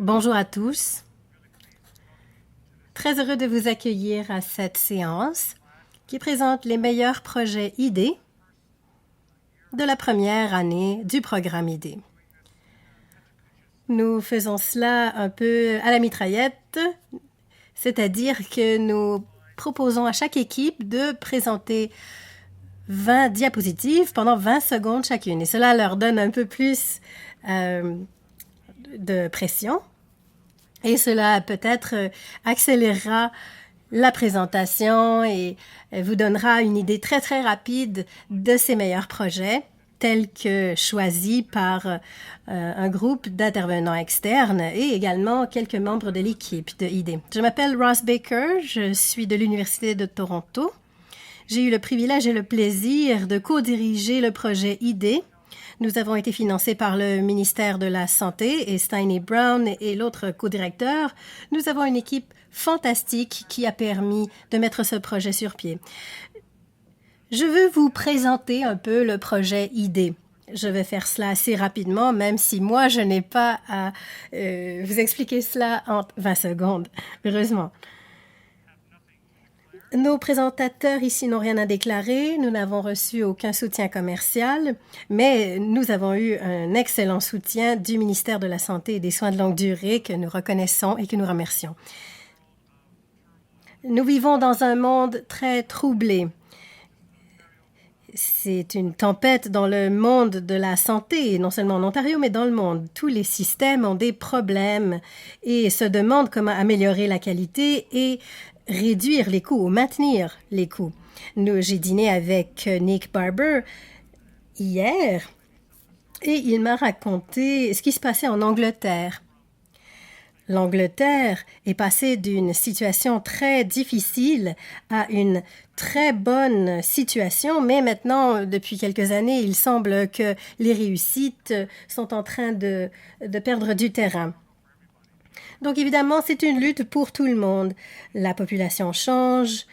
Bonjour à tous. Très heureux de vous accueillir à cette séance qui présente les meilleurs projets idées de la première année du programme idées. Nous faisons cela un peu à la mitraillette, c'est-à-dire que nous proposons à chaque équipe de présenter 20 diapositives pendant 20 secondes chacune. Et cela leur donne un peu plus de pression. Et cela peut-être accélérera la présentation et vous donnera une idée très, très rapide de ces meilleurs projets tels que choisis par un groupe d'intervenants externes et également quelques membres de l'équipe de ID. Je m'appelle Ross Baker, je suis de l'Université de Toronto. J'ai eu le privilège et le plaisir de co-diriger le projet ID. Nous avons été financés par le ministère de la Santé et Steiny Brown et l'autre co-directeur. Nous avons une équipe fantastique qui a permis de mettre ce projet sur pied. Je veux vous présenter un peu le projet ID. Je vais faire cela assez rapidement, même si moi, je n'ai pas à vous expliquer cela en 20 secondes, heureusement. Nos présentateurs ici n'ont rien à déclarer. Nous n'avons reçu aucun soutien commercial, mais nous avons eu un excellent soutien du ministère de la Santé et des Soins de longue durée que nous reconnaissons et que nous remercions. Nous vivons dans un monde très troublé. C'est une tempête dans le monde de la santé, non seulement en Ontario, mais dans le monde. Tous les systèmes ont des problèmes et se demandent comment améliorer la qualité et réduire les coûts ou maintenir les coûts. J'ai dîné avec Nick Barber hier et il m'a raconté ce qui se passait en Angleterre. L'Angleterre est passée d'une situation très difficile à une très bonne situation, mais maintenant, depuis quelques années, il semble que les réussites sont en train de perdre du terrain. Donc, évidemment, c'est une lutte pour tout le monde. La population change,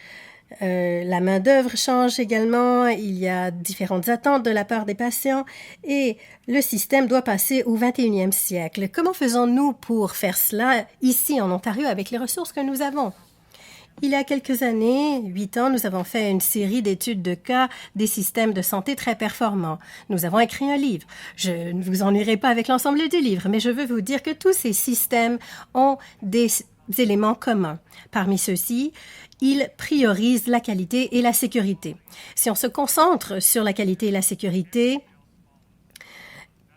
la main-d'œuvre change également, il y a différentes attentes de la part des patients et le système doit passer au 21e siècle. Comment faisons-nous pour faire cela ici en Ontario avec les ressources que nous avons? Il y a quelques années, 8 ans, nous avons fait une série d'études de cas des systèmes de santé très performants. Nous avons écrit un livre. Je ne vous ennuierai pas avec l'ensemble du livre, mais je veux vous dire que tous ces systèmes ont des éléments communs. Parmi ceux-ci, ils priorisent la qualité et la sécurité. Si on se concentre sur la qualité et la sécurité,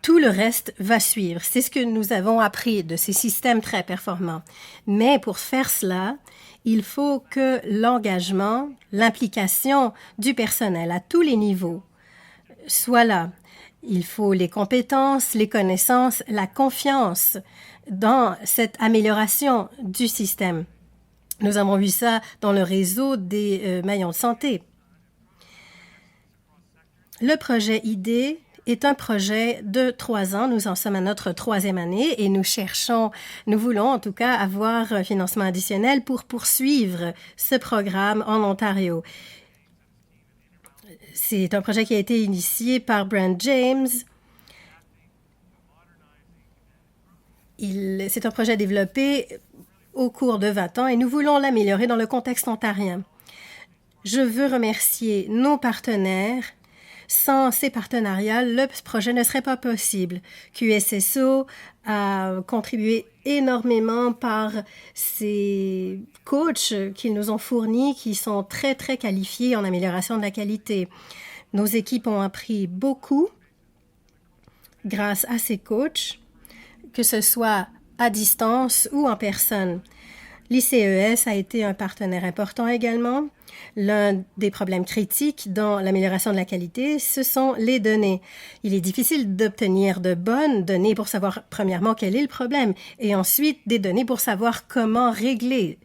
tout le reste va suivre. C'est ce que nous avons appris de ces systèmes très performants. Mais pour faire cela, il faut que l'engagement, l'implication du personnel à tous les niveaux soit là. Il faut les compétences, les connaissances, la confiance dans cette amélioration du système. Nous avons vu ça dans le réseau des maillons de santé. Le projet ID est un projet de 3 ans. Nous en sommes à notre 3e année et nous voulons en tout cas avoir un financement additionnel pour poursuivre ce programme en Ontario. C'est un projet qui a été initié par Brent James. C'est un projet développé au cours de 20 ans et nous voulons l'améliorer dans le contexte ontarien. Je veux remercier nos partenaires. Sans ces partenariats, le projet ne serait pas possible. QSSO a contribué énormément par ces coachs qu'ils nous ont fournis qui sont très, très qualifiés en amélioration de la qualité. Nos équipes ont appris beaucoup grâce à ces coachs, que ce soit à distance ou en personne. L'ICES a été un partenaire important également. L'un des problèmes critiques dans l'amélioration de la qualité, ce sont les données. Il est difficile d'obtenir de bonnes données pour savoir, premièrement, quel est le problème, et ensuite des données pour savoir comment régler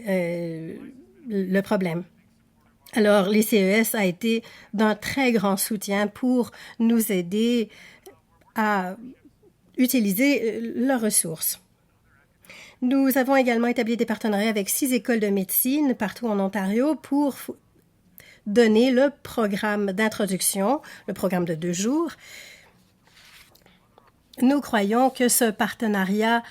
le problème. Alors, l'ICES a été d'un très grand soutien pour nous aider à utiliser leurs ressources. Nous avons également établi des partenariats avec 6 écoles de médecine partout en Ontario pour donner le programme d'introduction, le programme de 2 jours. Nous croyons que ce partenariat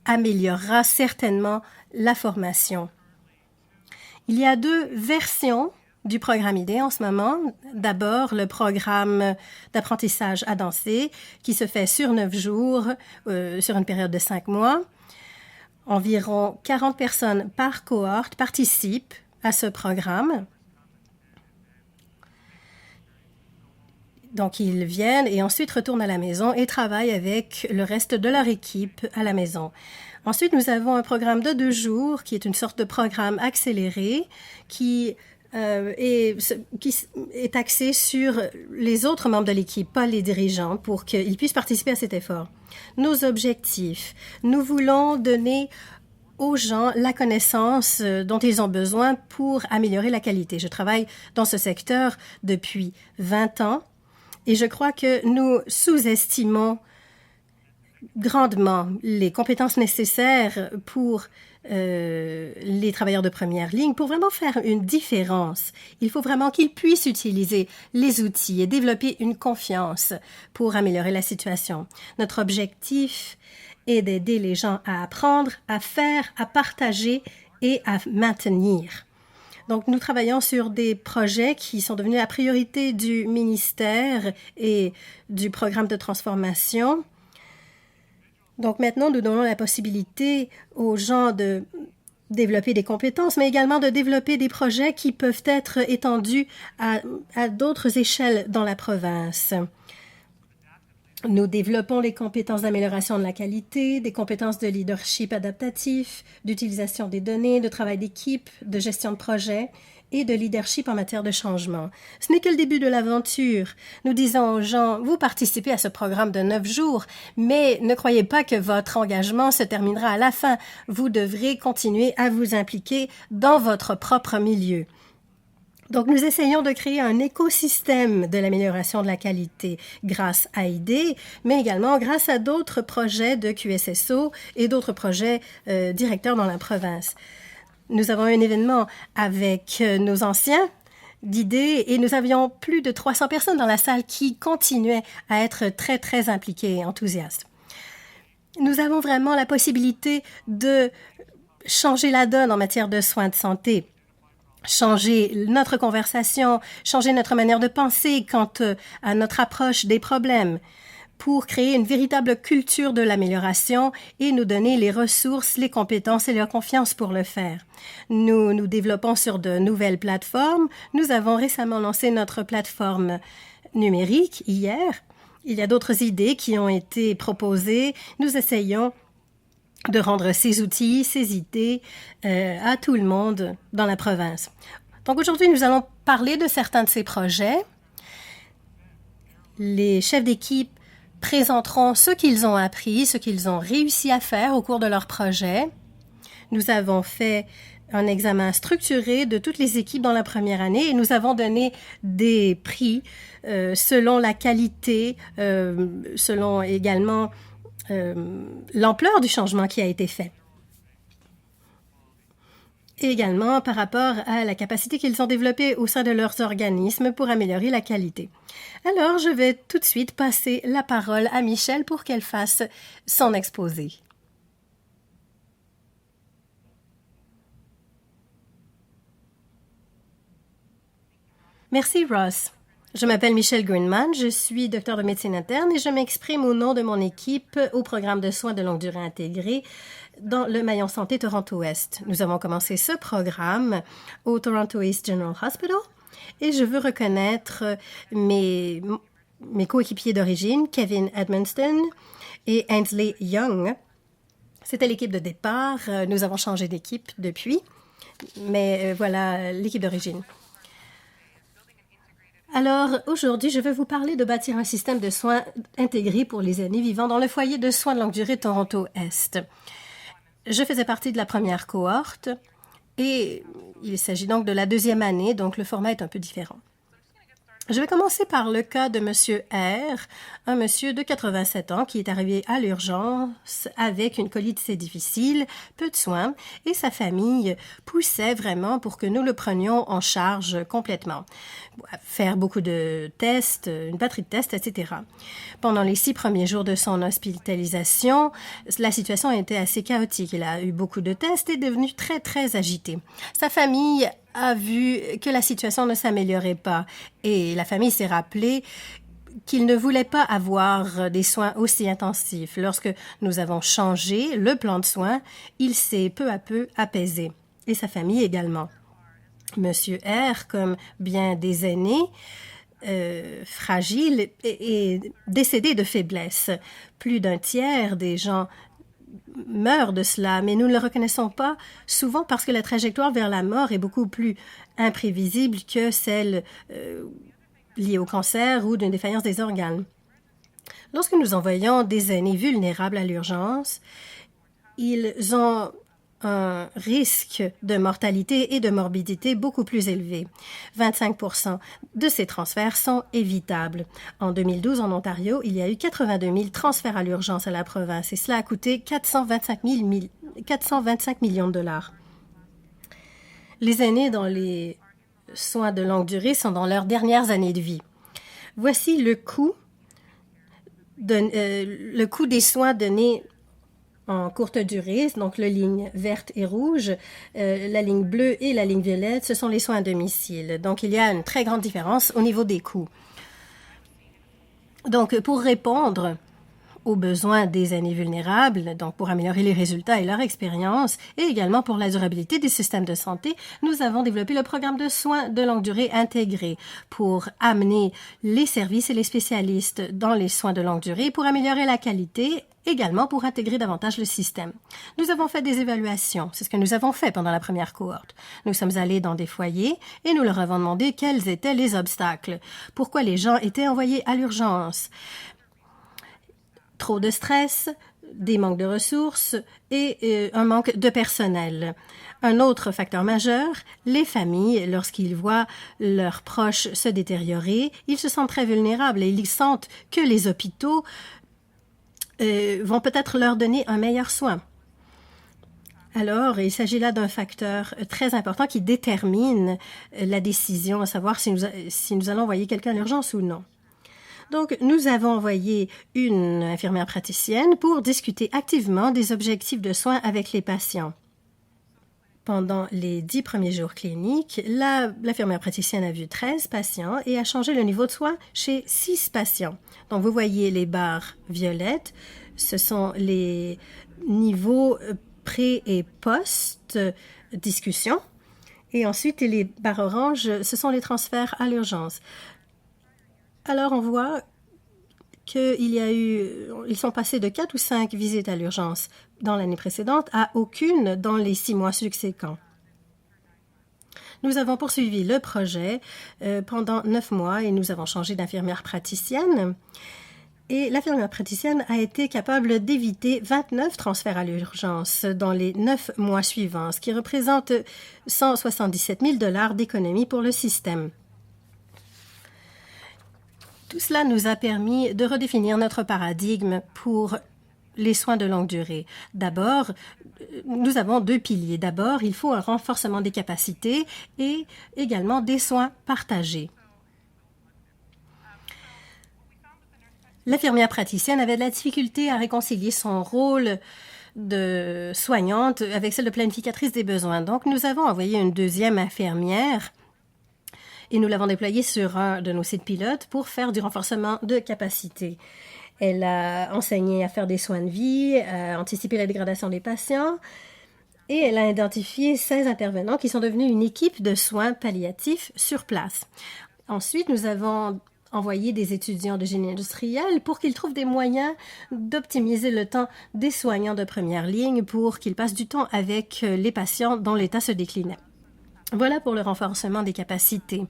améliorera certainement la formation. Il y a 2 versions du programme IDEA en ce moment. D'abord, le programme d'apprentissage à danser qui se fait sur 9 jours, sur une période de 5 mois. Environ 40 personnes par cohorte participent à ce programme. Donc, ils viennent et ensuite retournent à la maison et travaillent avec le reste de leur équipe à la maison. Ensuite, nous avons un programme de 2 jours qui est une sorte de programme accéléré qui est axé sur les autres membres de l'équipe, pas les dirigeants, pour qu'ils puissent participer à cet effort. Nos objectifs. Nous voulons donner aux gens la connaissance dont ils ont besoin pour améliorer la qualité. Je travaille dans ce secteur depuis 20 ans et je crois que nous sous-estimons grandement les compétences nécessaires pour les travailleurs de première ligne pour vraiment faire une différence. Il faut vraiment qu'ils puissent utiliser les outils et développer une confiance pour améliorer la situation. Notre objectif est d'aider les gens à apprendre, à faire, à partager et à maintenir. Donc, nous travaillons sur des projets qui sont devenus la priorité du ministère et du programme de transformation. Donc maintenant, nous donnons la possibilité aux gens de développer des compétences, mais également de développer des projets qui peuvent être étendus à d'autres échelles dans la province. Nous développons les compétences d'amélioration de la qualité, des compétences de leadership adaptatif, d'utilisation des données, de travail d'équipe, de gestion de projet et de leadership en matière de changement. Ce n'est que le début de l'aventure. Nous disons aux gens, vous participez à ce programme de 9 jours, mais ne croyez pas que votre engagement se terminera à la fin. Vous devrez continuer à vous impliquer dans votre propre milieu. Donc, nous essayons de créer un écosystème de l'amélioration de la qualité grâce à IDEA, mais également grâce à d'autres projets de QSSO et d'autres projets directeurs dans la province. Nous avons un événement avec nos anciens d'IDEA et nous avions plus de 300 personnes dans la salle qui continuaient à être très, très impliquées et enthousiastes. Nous avons vraiment la possibilité de changer la donne en matière de soins de santé. Changer notre conversation, changer notre manière de penser quant à notre approche des problèmes pour créer une véritable culture de l'amélioration et nous donner les ressources, les compétences et la confiance pour le faire. Nous nous développons sur de nouvelles plateformes. Nous avons récemment lancé notre plateforme numérique hier. Il y a d'autres idées qui ont été proposées. Nous essayons de rendre ces outils, ces idées à tout le monde dans la province. Donc aujourd'hui, nous allons parler de certains de ces projets. Les chefs d'équipe présenteront ce qu'ils ont appris, ce qu'ils ont réussi à faire au cours de leur projet. Nous avons fait un examen structuré de toutes les équipes dans la première année et nous avons donné des prix selon la qualité, selon également l'ampleur du changement qui a été fait. Et également par rapport à la capacité qu'ils ont développée au sein de leurs organismes pour améliorer la qualité. Alors, je vais tout de suite passer la parole à Michelle pour qu'elle fasse son exposé. Merci, Ross. Je m'appelle Michelle Greenman, je suis docteur de médecine interne et je m'exprime au nom de mon équipe au programme de soins de longue durée intégré dans le maillon santé Toronto-Ouest. Nous avons commencé ce programme au Toronto East General Hospital et je veux reconnaître mes coéquipiers d'origine, Kevin Edmonston et Ainsley Young. C'était l'équipe de départ, nous avons changé d'équipe depuis, mais voilà l'équipe d'origine. Alors, aujourd'hui, je vais vous parler de bâtir un système de soins intégré pour les aînés vivant dans le foyer de soins de longue durée Toronto-Est. Je faisais partie de la première cohorte et il s'agit donc de la deuxième année, donc le format est un peu différent. Je vais commencer par le cas de Monsieur R, un monsieur de 87 ans qui est arrivé à l'urgence avec une colite assez difficile, peu de soins, et sa famille poussait vraiment pour que nous le prenions en charge complètement. Faire beaucoup de tests, une batterie de tests, etc. Pendant les 6 premiers jours de son hospitalisation, la situation était assez chaotique. Il a eu beaucoup de tests et est devenu très, très agité. Sa famille a vu que la situation ne s'améliorait pas et la famille s'est rappelée qu'il ne voulait pas avoir des soins aussi intensifs. Lorsque nous avons changé le plan de soins, il s'est peu à peu apaisé et sa famille également. Monsieur R, comme bien des aînés, fragile est décédé de faiblesse. Plus d'un tiers des gens meurent de cela, mais nous ne le reconnaissons pas souvent parce que la trajectoire vers la mort est beaucoup plus imprévisible que celle liée au cancer ou d'une défaillance des organes. Lorsque nous envoyons des aînés vulnérables à l'urgence, ils ont un risque de mortalité et de morbidité beaucoup plus élevé. 25% de ces transferts sont évitables. En 2012, en Ontario, il y a eu 82 000 transferts à l'urgence à la province et cela a coûté 425 millions de dollars. Les aînés dans les soins de longue durée sont dans leurs dernières années de vie. Voici le coût des soins donnés en courte durée, donc la ligne verte et rouge, la ligne bleue et la ligne violette, ce sont les soins à domicile. Donc, il y a une très grande différence au niveau des coûts. Donc, pour répondre aux besoins des aînés vulnérables, donc pour améliorer les résultats et leur expérience, et également pour la durabilité des systèmes de santé, nous avons développé le programme de soins de longue durée intégré pour amener les services et les spécialistes dans les soins de longue durée pour améliorer la qualité, également pour intégrer davantage le système. Nous avons fait des évaluations. C'est ce que nous avons fait pendant la première cohorte. Nous sommes allés dans des foyers et nous leur avons demandé quels étaient les obstacles, pourquoi les gens étaient envoyés à l'urgence. Trop de stress, des manques de ressources et un manque de personnel. Un autre facteur majeur, les familles, lorsqu'ils voient leurs proches se détériorer, ils se sentent très vulnérables et ils sentent que les hôpitaux vont peut-être leur donner un meilleur soin. Alors, il s'agit là d'un facteur très important qui détermine la décision, à savoir si nous allons envoyer quelqu'un à l'urgence ou non. Donc, nous avons envoyé une infirmière praticienne pour discuter activement des objectifs de soins avec les patients. Pendant les 10 premiers jours cliniques, l'infirmière praticienne a vu 13 patients et a changé le niveau de soins chez 6 patients. Donc, vous voyez les barres violettes, ce sont les niveaux pré- et post-discussion. Et ensuite, les barres oranges, ce sont les transferts à l'urgence. Alors, on voit ils sont passés de 4 ou 5 visites à l'urgence dans l'année précédente à aucune dans les 6 mois subséquents. Nous avons poursuivi le projet pendant 9 mois et nous avons changé d'infirmière praticienne. Et l'infirmière praticienne a été capable d'éviter 29 transferts à l'urgence dans les 9 mois suivants, ce qui représente 177 000 $ d'économie pour le système. Tout cela nous a permis de redéfinir notre paradigme pour les soins de longue durée. D'abord, nous avons 2 piliers. D'abord, il faut un renforcement des capacités et également des soins partagés. L'infirmière praticienne avait de la difficulté à réconcilier son rôle de soignante avec celle de planificatrice des besoins. Donc, nous avons envoyé une deuxième infirmière et nous l'avons déployée sur un de nos sites pilotes pour faire du renforcement de capacité. Elle a enseigné à faire des soins de vie, à anticiper la dégradation des patients et elle a identifié 16 intervenants qui sont devenus une équipe de soins palliatifs sur place. Ensuite, nous avons envoyé des étudiants de génie industriel pour qu'ils trouvent des moyens d'optimiser le temps des soignants de première ligne pour qu'ils passent du temps avec les patients dont l'état se déclinait. Voilà pour le renforcement des capacités.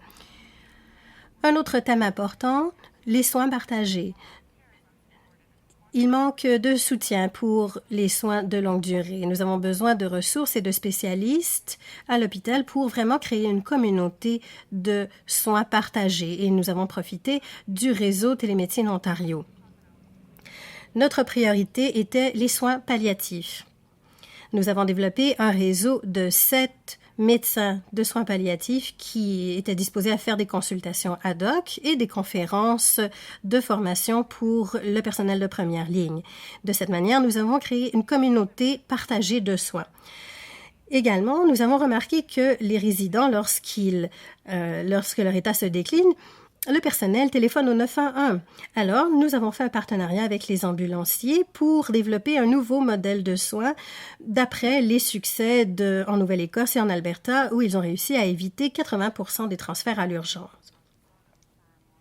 Un autre thème important, les soins partagés. Il manque de soutien pour les soins de longue durée. Nous avons besoin de ressources et de spécialistes à l'hôpital pour vraiment créer une communauté de soins partagés et nous avons profité du réseau Télémédecine Ontario. Notre priorité était les soins palliatifs. Nous avons développé un réseau de 7 médecins de soins palliatifs qui étaient disposés à faire des consultations ad hoc et des conférences de formation pour le personnel de première ligne. De cette manière, nous avons créé une communauté partagée de soins. Également, nous avons remarqué que les résidents, lorsque leur état se décline, le personnel téléphone au 911. Alors, nous avons fait un partenariat avec les ambulanciers pour développer un nouveau modèle de soins d'après les succès en Nouvelle-Écosse et en Alberta, où ils ont réussi à éviter 80% des transferts à l'urgence.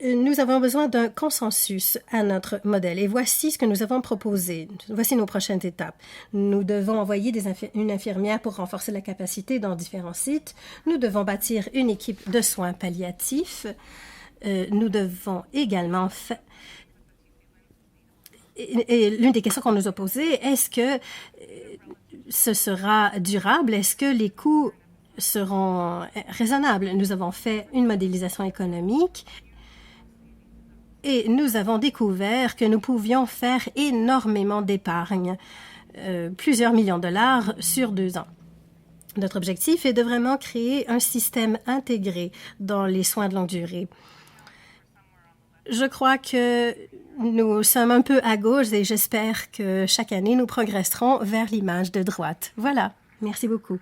Nous avons besoin d'un consensus à notre modèle et voici ce que nous avons proposé. Voici nos prochaines étapes. Nous devons envoyer une infirmière pour renforcer la capacité dans différents sites. Nous devons bâtir une équipe de soins palliatifs. Nous devons également et l'une des questions qu'on nous a posées, est-ce que ce sera durable? Est-ce que les coûts seront raisonnables? Nous avons fait une modélisation économique et nous avons découvert que nous pouvions faire énormément d'épargne, plusieurs millions de dollars sur 2 ans. Notre objectif est de vraiment créer un système intégré dans les soins de longue durée. Je crois que nous sommes un peu à gauche et j'espère que chaque année, nous progresserons vers l'image de droite. Voilà. Merci beaucoup.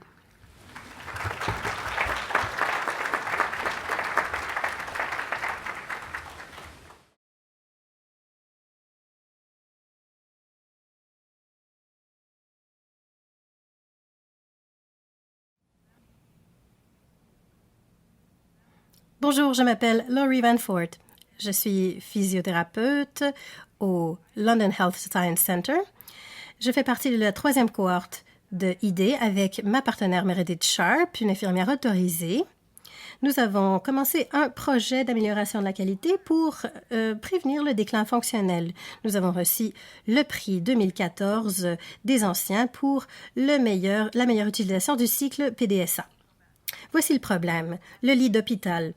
Bonjour, je m'appelle Laurie Van Fort. Je suis physiothérapeute au London Health Science Center. Je fais partie de la 3e cohorte de ID avec ma partenaire Meredith Sharp, une infirmière autorisée. Nous avons commencé un projet d'amélioration de la qualité pour prévenir le déclin fonctionnel. Nous avons reçu le prix 2014 des anciens pour la meilleure utilisation du cycle PDSA. Voici le problème. Le lit d'hôpital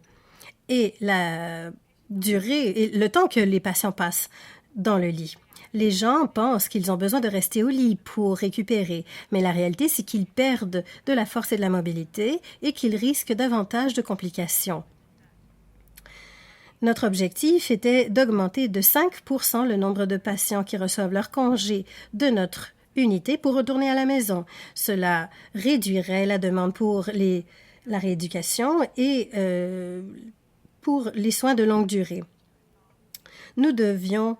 et la durée et le temps que les patients passent dans le lit. Les gens pensent qu'ils ont besoin de rester au lit pour récupérer, mais la réalité, c'est qu'ils perdent de la force et de la mobilité et qu'ils risquent davantage de complications. Notre objectif était d'augmenter de 5% le nombre de patients qui reçoivent leur congé de notre unité pour retourner à la maison. Cela réduirait la demande pour la rééducation et pour les soins de longue durée. Nous devions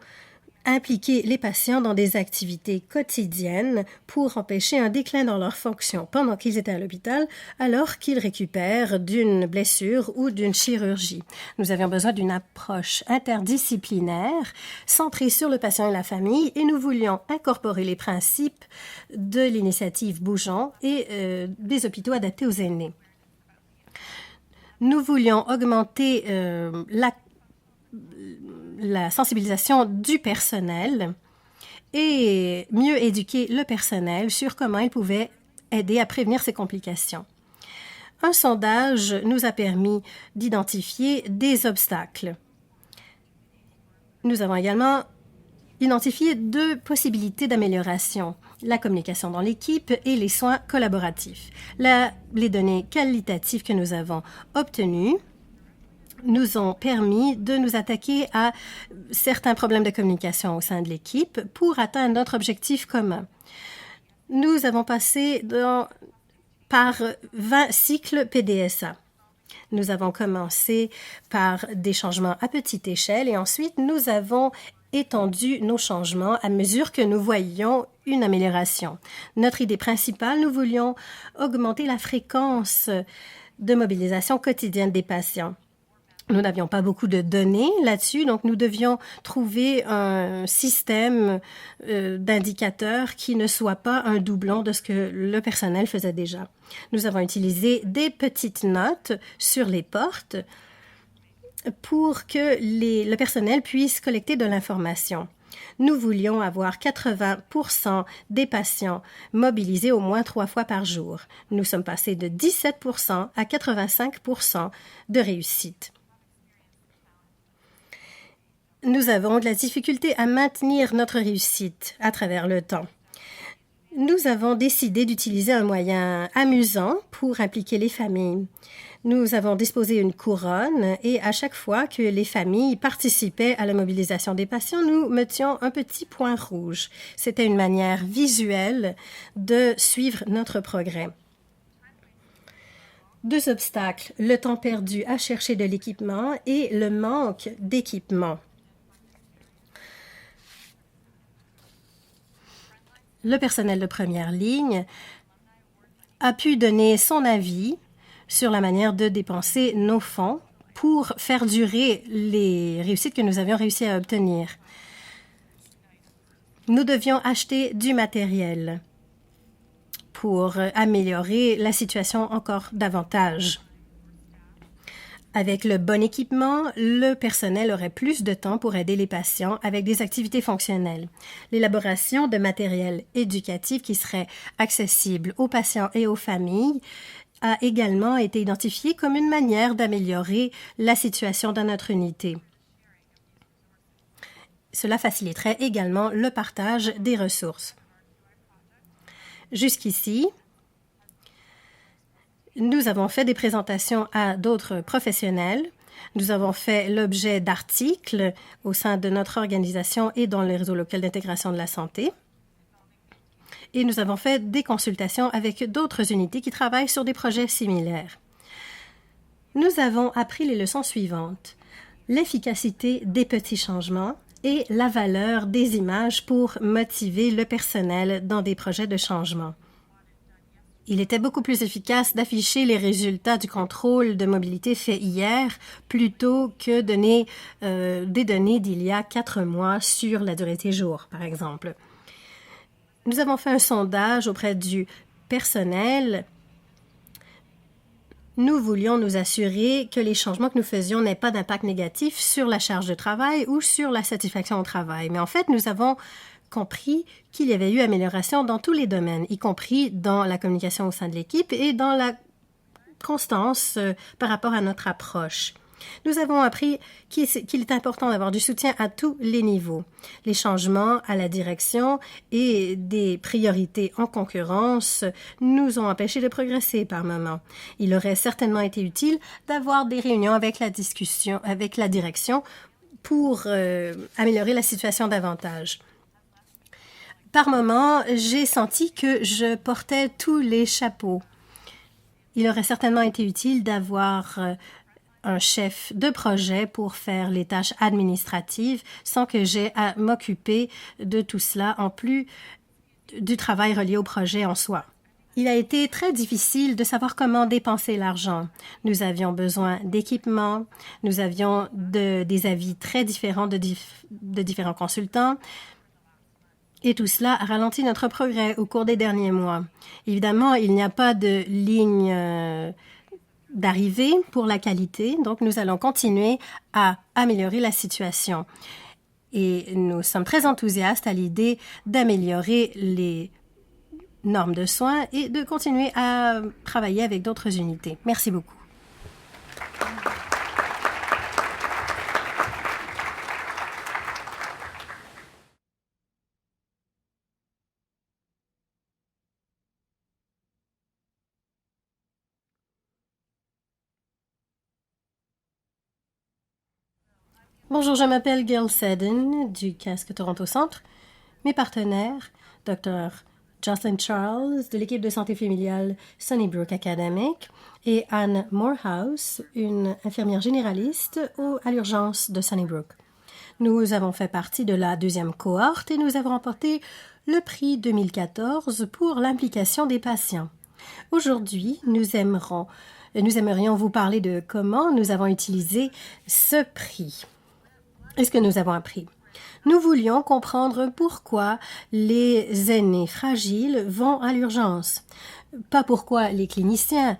impliquer les patients dans des activités quotidiennes pour empêcher un déclin dans leurs fonctions pendant qu'ils étaient à l'hôpital, alors qu'ils récupèrent d'une blessure ou d'une chirurgie. Nous avions besoin d'une approche interdisciplinaire centrée sur le patient et la famille et nous voulions incorporer les principes de l'initiative Bougeons et des hôpitaux adaptés aux aînés. Nous voulions augmenter la sensibilisation du personnel et mieux éduquer le personnel sur comment il pouvait aider à prévenir ces complications. Un sondage nous a permis d'identifier des obstacles. Nous avons également identifié 2 possibilités d'amélioration, la communication dans l'équipe et les soins collaboratifs. Les données qualitatives que nous avons obtenues nous ont permis de nous attaquer à certains problèmes de communication au sein de l'équipe pour atteindre notre objectif commun. Nous avons passé par 20 cycles PDSA. Nous avons commencé par des changements à petite échelle et ensuite nous avons étendu nos changements à mesure que nous voyions une amélioration. Notre idée principale, nous voulions augmenter la fréquence de mobilisation quotidienne des patients. Nous n'avions pas beaucoup de données là-dessus, donc nous devions trouver un système d'indicateurs qui ne soit pas un doublon de ce que le personnel faisait déjà. Nous avons utilisé des petites notes sur les portes pour que le personnel puisse collecter de l'information. Nous voulions avoir 80% des patients mobilisés au moins 3 fois par jour. Nous sommes passés de 17% à 85% de réussite. Nous avons de la difficulté à maintenir notre réussite à travers le temps. Nous avons décidé d'utiliser un moyen amusant pour impliquer les familles. Nous avons disposé une couronne et à chaque fois que les familles participaient à la mobilisation des patients, nous mettions un petit point rouge. C'était une manière visuelle de suivre notre progrès. 2 obstacles, le temps perdu à chercher de l'équipement et le manque d'équipement. Le personnel de première ligne a pu donner son avis sur la manière de dépenser nos fonds pour faire durer les réussites que nous avions réussi à obtenir. Nous devions acheter du matériel pour améliorer la situation encore davantage. Avec le bon équipement, le personnel aurait plus de temps pour aider les patients avec des activités fonctionnelles. L'élaboration de matériel éducatif qui serait accessible aux patients et aux familles a également été identifiée comme une manière d'améliorer la situation dans notre unité. Cela faciliterait également le partage des ressources. Jusqu'ici, nous avons fait des présentations à d'autres professionnels. Nous avons fait l'objet d'articles au sein de notre organisation et dans le réseau local d'intégration de la santé. Et nous avons fait des consultations avec d'autres unités qui travaillent sur des projets similaires. Nous avons appris les leçons suivantes: l'efficacité des petits changements et la valeur des images pour motiver le personnel dans des projets de changement. Il était beaucoup plus efficace d'afficher les résultats du contrôle de mobilité fait hier plutôt que donner des données d'il y a 4 mois sur la durée des jours, par exemple. Nous avons fait un sondage auprès du personnel. Nous voulions nous assurer que les changements que nous faisions n'aient pas d'impact négatif sur la charge de travail ou sur la satisfaction au travail. Mais en fait, nous avons compris qu'il y avait eu amélioration dans tous les domaines, y compris dans la communication au sein de l'équipe et dans la constance par rapport à notre approche. Nous avons appris qu'il est important d'avoir du soutien à tous les niveaux. Les changements à la direction et des priorités en concurrence nous ont empêchés de progresser par moments. Il aurait certainement été utile d'avoir des réunions avec la direction pour améliorer la situation davantage. Par moments, j'ai senti que je portais tous les chapeaux. Il aurait certainement été utile d'avoir un chef de projet pour faire les tâches administratives sans que j'aie à m'occuper de tout cela en plus du travail relié au projet en soi. Il a été très difficile de savoir comment dépenser l'argent. Nous avions besoin d'équipements, nous avions des avis très différents de différents consultants. Et tout cela a ralenti notre progrès au cours des derniers mois. Évidemment, il n'y a pas de ligne d'arrivée pour la qualité, donc nous allons continuer à améliorer la situation. Et nous sommes très enthousiastes à l'idée d'améliorer les normes de soins et de continuer à travailler avec d'autres unités. Merci beaucoup. Bonjour, je m'appelle Gail Seddon du Casque Toronto Centre. Mes partenaires, Dr. Jocelyn Charles de l'équipe de santé familiale Sunnybrook Academic et Anne Morehouse, une infirmière généraliste à l'urgence de Sunnybrook. Nous avons fait partie de la 2e cohorte et nous avons remporté le prix 2014 pour l'implication des patients. Aujourd'hui, nous aimerions vous parler de comment nous avons utilisé ce prix. Et ce que nous avons appris. Nous voulions comprendre pourquoi les aînés fragiles vont à l'urgence. Pas pourquoi les cliniciens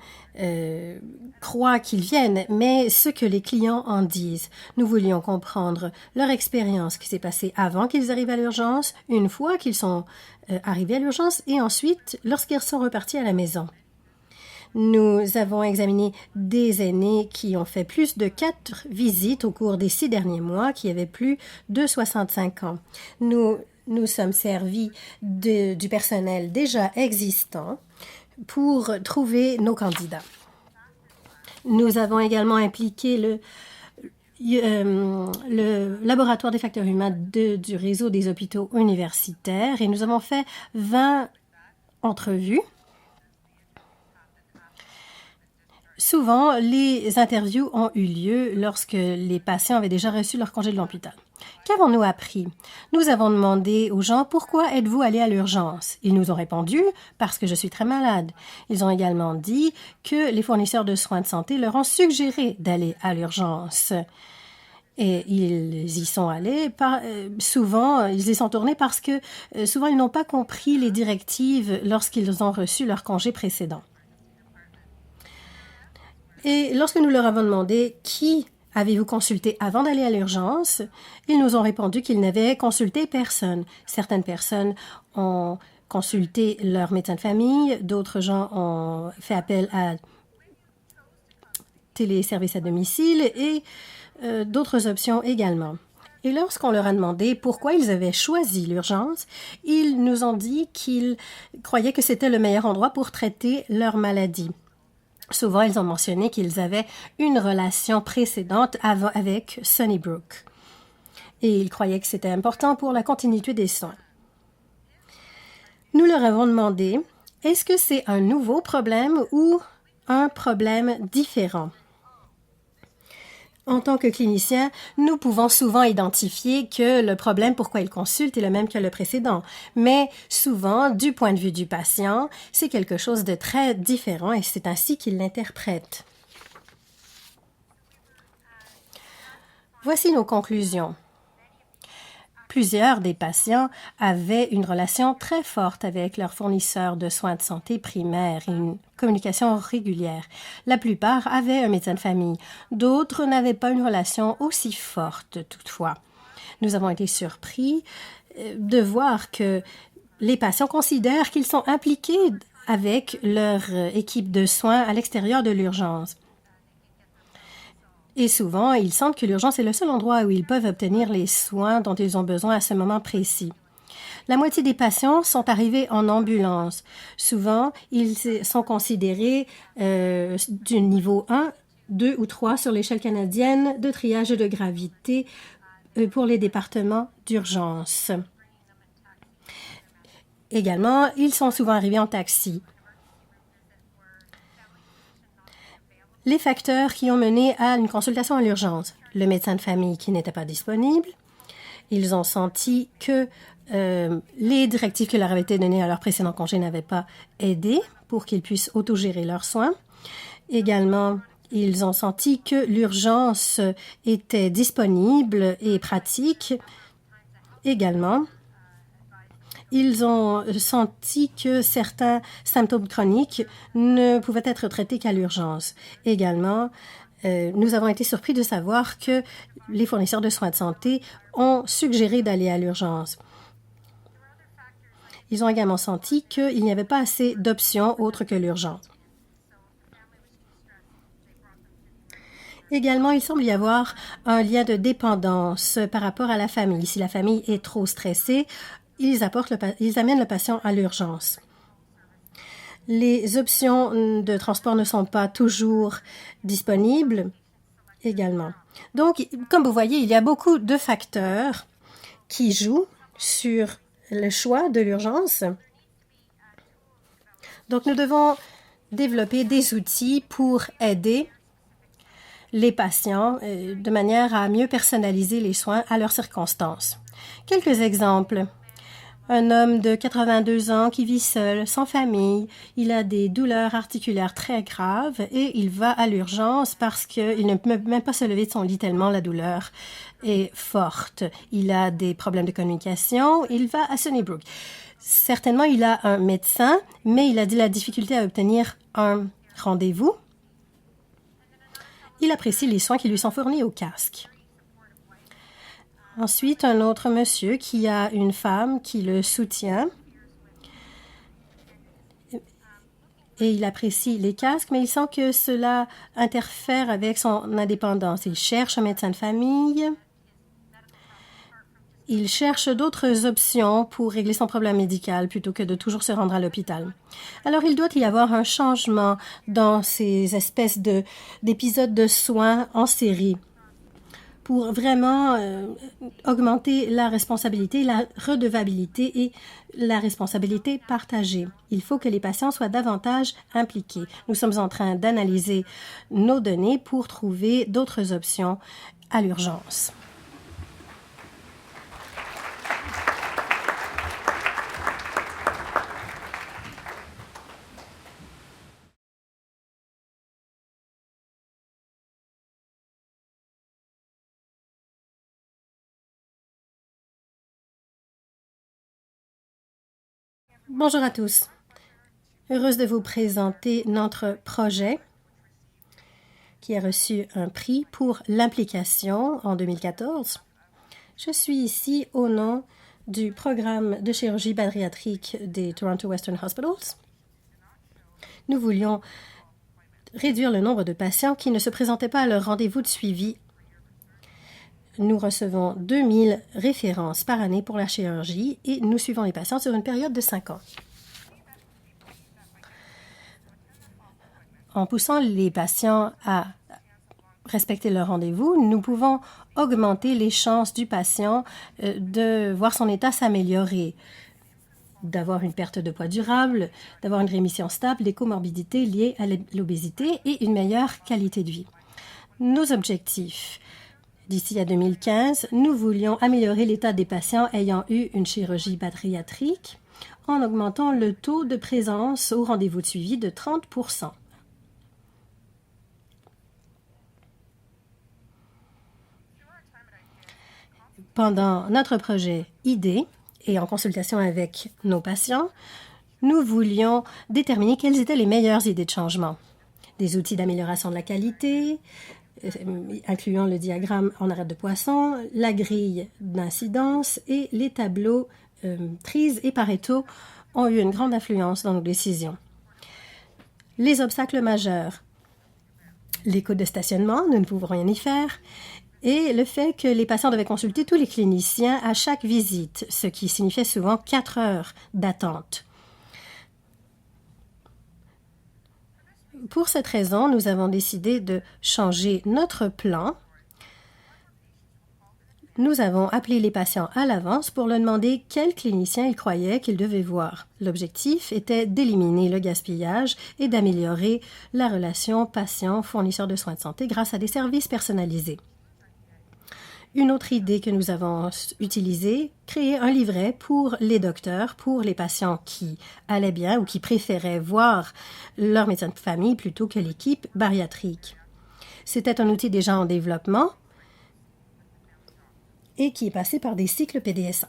croient qu'ils viennent, mais ce que les clients en disent. Nous voulions comprendre leur expérience, ce qui s'est passé avant qu'ils arrivent à l'urgence, une fois qu'ils sont arrivés à l'urgence et ensuite lorsqu'ils sont repartis à la maison. Nous avons examiné des aînés qui ont fait plus de 4 visites au cours des 6 derniers mois, qui avaient plus de 65 ans. Nous sommes servis du personnel déjà existant pour trouver nos candidats. Nous avons également impliqué le laboratoire des facteurs humains du réseau des hôpitaux universitaires et nous avons fait 20 entrevues. Souvent, les interviews ont eu lieu lorsque les patients avaient déjà reçu leur congé de l'hôpital. Qu'avons-nous appris? Nous avons demandé aux gens « Pourquoi êtes-vous allé à l'urgence ?» Ils nous ont répondu « Parce que je suis très malade. » Ils ont également dit que les fournisseurs de soins de santé leur ont suggéré d'aller à l'urgence. Et ils y sont allés, souvent, ils y sont tournés parce que souvent, ils n'ont pas compris les directives lorsqu'ils ont reçu leur congé précédent. Et lorsque nous leur avons demandé « Qui avez-vous consulté avant d'aller à l'urgence ?» Ils nous ont répondu qu'ils n'avaient consulté personne. Certaines personnes ont consulté leur médecin de famille, d'autres gens ont fait appel à téléservices à domicile et d'autres options également. Et lorsqu'on leur a demandé pourquoi ils avaient choisi l'urgence, ils nous ont dit qu'ils croyaient que c'était le meilleur endroit pour traiter leur maladie. Souvent, ils ont mentionné qu'ils avaient une relation précédente avec Sunnybrook. Et ils croyaient que c'était important pour la continuité des soins. Nous leur avons demandé, est-ce que c'est un nouveau problème ou un problème différent? En tant que clinicien, nous pouvons souvent identifier que le problème pourquoi il consulte est le même que le précédent. Mais souvent, du point de vue du patient, c'est quelque chose de très différent et c'est ainsi qu'il l'interprète. Voici nos conclusions. Plusieurs des patients avaient une relation très forte avec leurs fournisseurs de soins de santé primaires et une communication régulière. La plupart avaient un médecin de famille. D'autres n'avaient pas une relation aussi forte toutefois. Nous avons été surpris de voir que les patients considèrent qu'ils sont impliqués avec leur équipe de soins à l'extérieur de l'urgence. Et souvent, ils sentent que l'urgence est le seul endroit où ils peuvent obtenir les soins dont ils ont besoin à ce moment précis. La moitié des patients sont arrivés en ambulance. Souvent, ils sont considérés du niveau 1, 2 ou 3 sur l'échelle canadienne de triage de gravité pour les départements d'urgence. Également, ils sont souvent arrivés en taxi. Les facteurs qui ont mené à une consultation à l'urgence. Le médecin de famille qui n'était pas disponible. Ils ont senti que les directives qui leur avaient été données à leur précédent congé n'avaient pas aidé pour qu'ils puissent autogérer leurs soins. Également, ils ont senti que l'urgence était disponible et pratique. Également, ils ont senti que certains symptômes chroniques ne pouvaient être traités qu'à l'urgence. Également, nous avons été surpris de savoir que les fournisseurs de soins de santé ont suggéré d'aller à l'urgence. Ils ont également senti qu'il n'y avait pas assez d'options autres que l'urgence. Également, il semble y avoir un lien de dépendance par rapport à la famille. Si la famille est trop stressée, ils amènent le patient à l'urgence. Les options de transport ne sont pas toujours disponibles également. Donc, comme vous voyez, il y a beaucoup de facteurs qui jouent sur le choix de l'urgence. Donc, nous devons développer des outils pour aider les patients de manière à mieux personnaliser les soins à leurs circonstances. Quelques exemples. Un homme de 82 ans qui vit seul, sans famille, il a des douleurs articulaires très graves et il va à l'urgence parce qu'il ne peut même pas se lever de son lit tellement la douleur est forte. Il a des problèmes de communication, il va à Sunnybrook. Certainement, il a un médecin, mais il a de la difficulté à obtenir un rendez-vous. Il apprécie les soins qui lui sont fournis au casque. Ensuite, un autre monsieur qui a une femme qui le soutient. Et il apprécie les casques, mais il sent que cela interfère avec son indépendance. Il cherche un médecin de famille. Il cherche d'autres options pour régler son problème médical plutôt que de toujours se rendre à l'hôpital. Alors, il doit y avoir un changement dans ces espèces d'épisodes de soins en série pour vraiment augmenter la responsabilité, la redevabilité et la responsabilité partagée. Il faut que les patients soient davantage impliqués. Nous sommes en train d'analyser nos données pour trouver d'autres options à l'urgence. Bonjour à tous. Heureuse de vous présenter notre projet qui a reçu un prix pour l'implication en 2014. Je suis ici au nom du programme de chirurgie bariatrique des Toronto Western Hospitals. Nous voulions réduire le nombre de patients qui ne se présentaient pas à leur rendez-vous de suivi. Nous recevons 2000 références par année pour la chirurgie et nous suivons les patients sur une période de 5 ans. En poussant les patients à respecter leur rendez-vous, nous pouvons augmenter les chances du patient de voir son état s'améliorer, d'avoir une perte de poids durable, d'avoir une rémission stable des comorbidités liées à l'obésité et une meilleure qualité de vie. Nos objectifs. D'ici à 2015, nous voulions améliorer l'état des patients ayant eu une chirurgie bariatrique en augmentant le taux de présence au rendez-vous de suivi de 30 %. Pendant notre projet ID et en consultation avec nos patients, nous voulions déterminer quelles étaient les meilleures idées de changement. Des outils d'amélioration de la qualité, incluant le diagramme en arête de poisson, la grille d'incidence et les tableaux Tries et Pareto ont eu une grande influence dans nos décisions. Les obstacles majeurs. Les coûts de stationnement, nous ne pouvons rien y faire. Et le fait que les patients devaient consulter tous les cliniciens à chaque visite, ce qui signifiait souvent 4 heures d'attente. Pour cette raison, nous avons décidé de changer notre plan. Nous avons appelé les patients à l'avance pour leur demander quel clinicien ils croyaient qu'ils devaient voir. L'objectif était d'éliminer le gaspillage et d'améliorer la relation patient-fournisseur de soins de santé grâce à des services personnalisés. Une autre idée que nous avons utilisée, créer un livret pour les docteurs, pour les patients qui allaient bien ou qui préféraient voir leur médecin de famille plutôt que l'équipe bariatrique. C'était un outil déjà en développement et qui est passé par des cycles PDSA.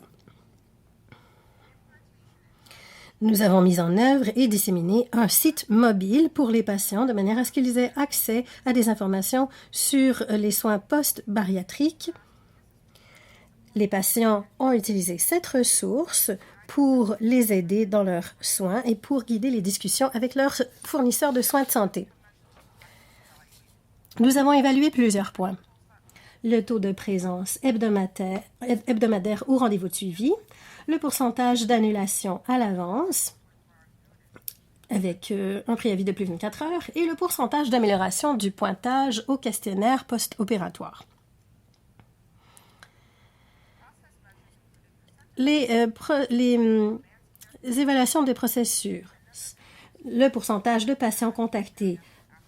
Nous avons mis en œuvre et disséminé un site mobile pour les patients de manière à ce qu'ils aient accès à des informations sur les soins post-bariatriques. Les patients ont utilisé cette ressource pour les aider dans leurs soins et pour guider les discussions avec leurs fournisseurs de soins de santé. Nous avons évalué plusieurs points. Le taux de présence hebdomadaire au rendez-vous de suivi, le pourcentage d'annulation à l'avance avec un préavis de plus de 24 heures et le pourcentage d'amélioration du pointage au questionnaire post-opératoire. Les évaluations des processus, le pourcentage de patients contactés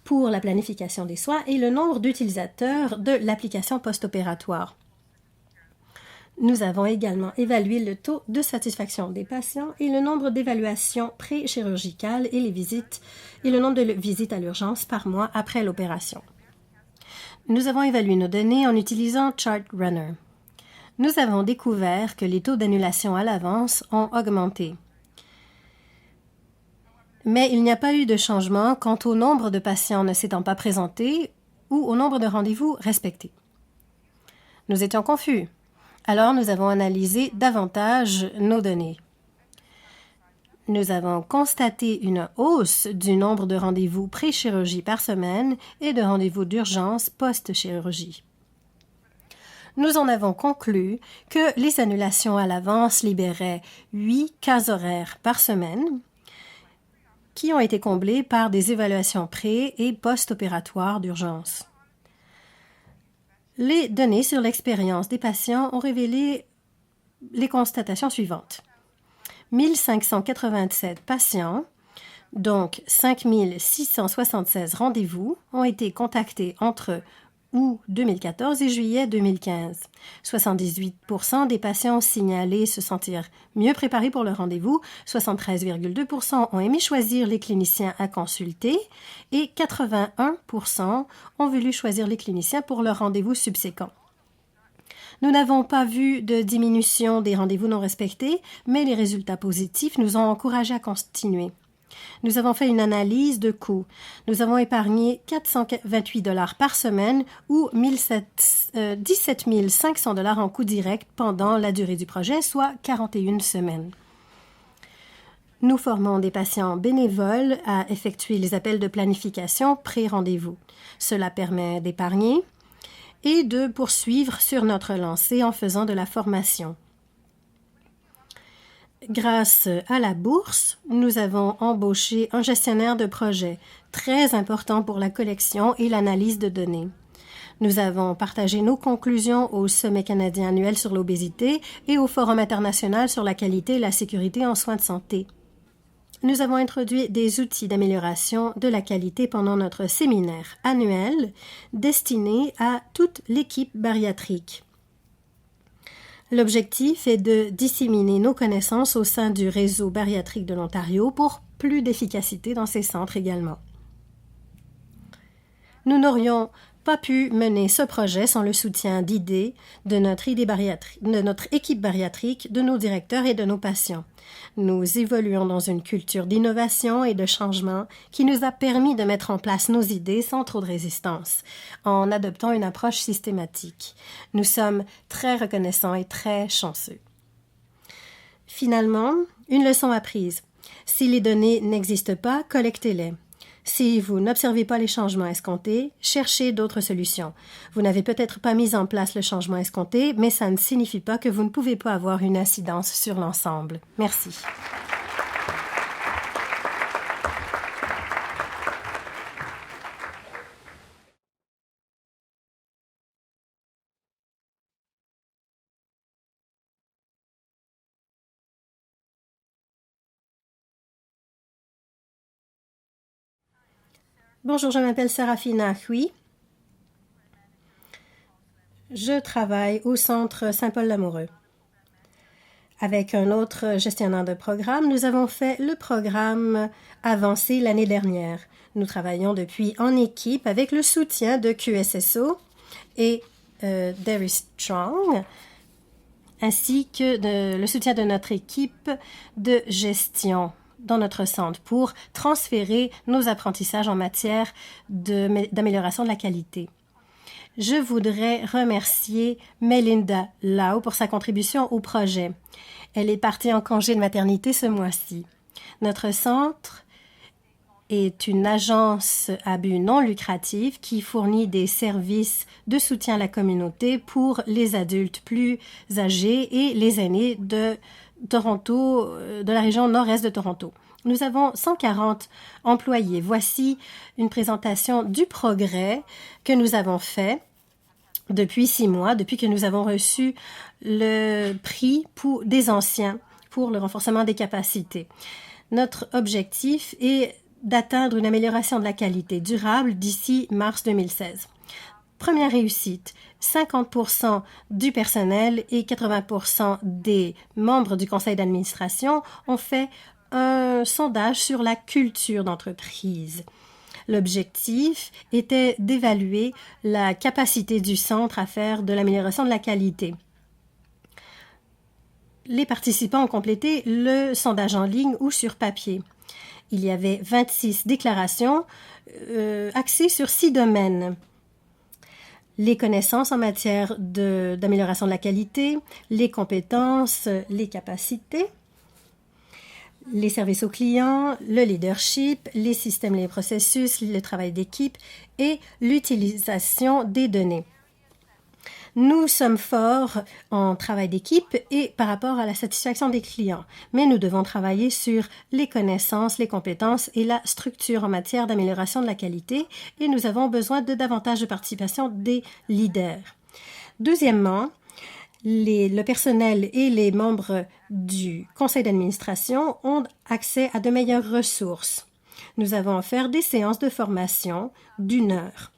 pour la planification des soins et le nombre d'utilisateurs de l'application post-opératoire. Nous avons également évalué le taux de satisfaction des patients et le nombre d'évaluations pré-chirurgicales et le nombre de visites à l'urgence par mois après l'opération. Nous avons évalué nos données en utilisant ChartRunner. Nous avons découvert que les taux d'annulation à l'avance ont augmenté. Mais il n'y a pas eu de changement quant au nombre de patients ne s'étant pas présentés ou au nombre de rendez-vous respectés. Nous étions confus. Alors nous avons analysé davantage nos données. Nous avons constaté une hausse du nombre de rendez-vous pré-chirurgie par semaine et de rendez-vous d'urgence post-chirurgie. Nous en avons conclu que les annulations à l'avance libéraient 8 cases horaires par semaine qui ont été comblées par des évaluations pré- et post-opératoires d'urgence. Les données sur l'expérience des patients ont révélé les constatations suivantes. 1587 patients, donc 5676 rendez-vous, ont été contactés entre août 2014 et juillet 2015. 78% des patients signalés se sentir mieux préparés pour le rendez-vous, 73,2% ont aimé choisir les cliniciens à consulter et 81% ont voulu choisir les cliniciens pour leur rendez-vous subséquent. Nous n'avons pas vu de diminution des rendez-vous non respectés, mais les résultats positifs nous ont encouragés à continuer. Nous avons fait une analyse de coûts. Nous avons épargné 428 $ par semaine ou 17 500 $ en coûts directs pendant la durée du projet, soit 41 semaines. Nous formons des patients bénévoles à effectuer les appels de planification pré-rendez-vous. Cela permet d'épargner et de poursuivre sur notre lancée en faisant de la formation. Grâce à la bourse, nous avons embauché un gestionnaire de projet très important pour la collection et l'analyse de données. Nous avons partagé nos conclusions au Sommet canadien annuel sur l'obésité et au Forum international sur la qualité et la sécurité en soins de santé. Nous avons introduit des outils d'amélioration de la qualité pendant notre séminaire annuel destiné à toute l'équipe bariatrique. L'objectif est de disséminer nos connaissances au sein du réseau bariatrique de l'Ontario pour plus d'efficacité dans ces centres également. Nous n'aurions pas pu mener ce projet sans le soutien d'idées de notre équipe bariatrique, de nos directeurs et de nos patients. Nous évoluons dans une culture d'innovation et de changement qui nous a permis de mettre en place nos idées sans trop de résistance, en adoptant une approche systématique. Nous sommes très reconnaissants et très chanceux. Finalement, une leçon apprise. Si les données n'existent pas, collectez-les. Si vous n'observez pas les changements escomptés, cherchez d'autres solutions. Vous n'avez peut-être pas mis en place le changement escompté, mais ça ne signifie pas que vous ne pouvez pas avoir une incidence sur l'ensemble. Merci. Bonjour, je m'appelle Sarafina Hui. Je travaille au Centre Saint-Paul-l'Amoureux. Avec un autre gestionnaire de programme, nous avons fait le programme avancé l'année dernière. Nous travaillons depuis en équipe avec le soutien de QSSO et Derry Strong, ainsi que le soutien de notre équipe de gestion dans notre centre pour transférer nos apprentissages en matière d'amélioration de la qualité. Je voudrais remercier Melinda Lau pour sa contribution au projet. Elle est partie en congé de maternité ce mois-ci. Notre centre est une agence à but non lucratif qui fournit des services de soutien à la communauté pour les adultes plus âgés et les aînés de Toronto, de la région nord-est de Toronto. Nous avons 140 employés. Voici une présentation du progrès que nous avons fait depuis 6 mois, depuis que nous avons reçu le prix des anciens pour le renforcement des capacités. Notre objectif est d'atteindre une amélioration de la qualité durable d'ici mars 2016. Première réussite, 50% du personnel et 80% des membres du conseil d'administration ont fait un sondage sur la culture d'entreprise. L'objectif était d'évaluer la capacité du centre à faire de l'amélioration de la qualité. Les participants ont complété le sondage en ligne ou sur papier. Il y avait 26 déclarations axées sur 6 domaines. Les connaissances en matière d'amélioration de la qualité, les compétences, les capacités, les services aux clients, le leadership, les systèmes et les processus, le travail d'équipe et l'utilisation des données. Nous sommes forts en travail d'équipe et par rapport à la satisfaction des clients, mais nous devons travailler sur les connaissances, les compétences et la structure en matière d'amélioration de la qualité et nous avons besoin de davantage de participation des leaders. Deuxièmement, le personnel et les membres du conseil d'administration ont accès à de meilleures ressources. Nous avons offert des séances de formation d'1 heure.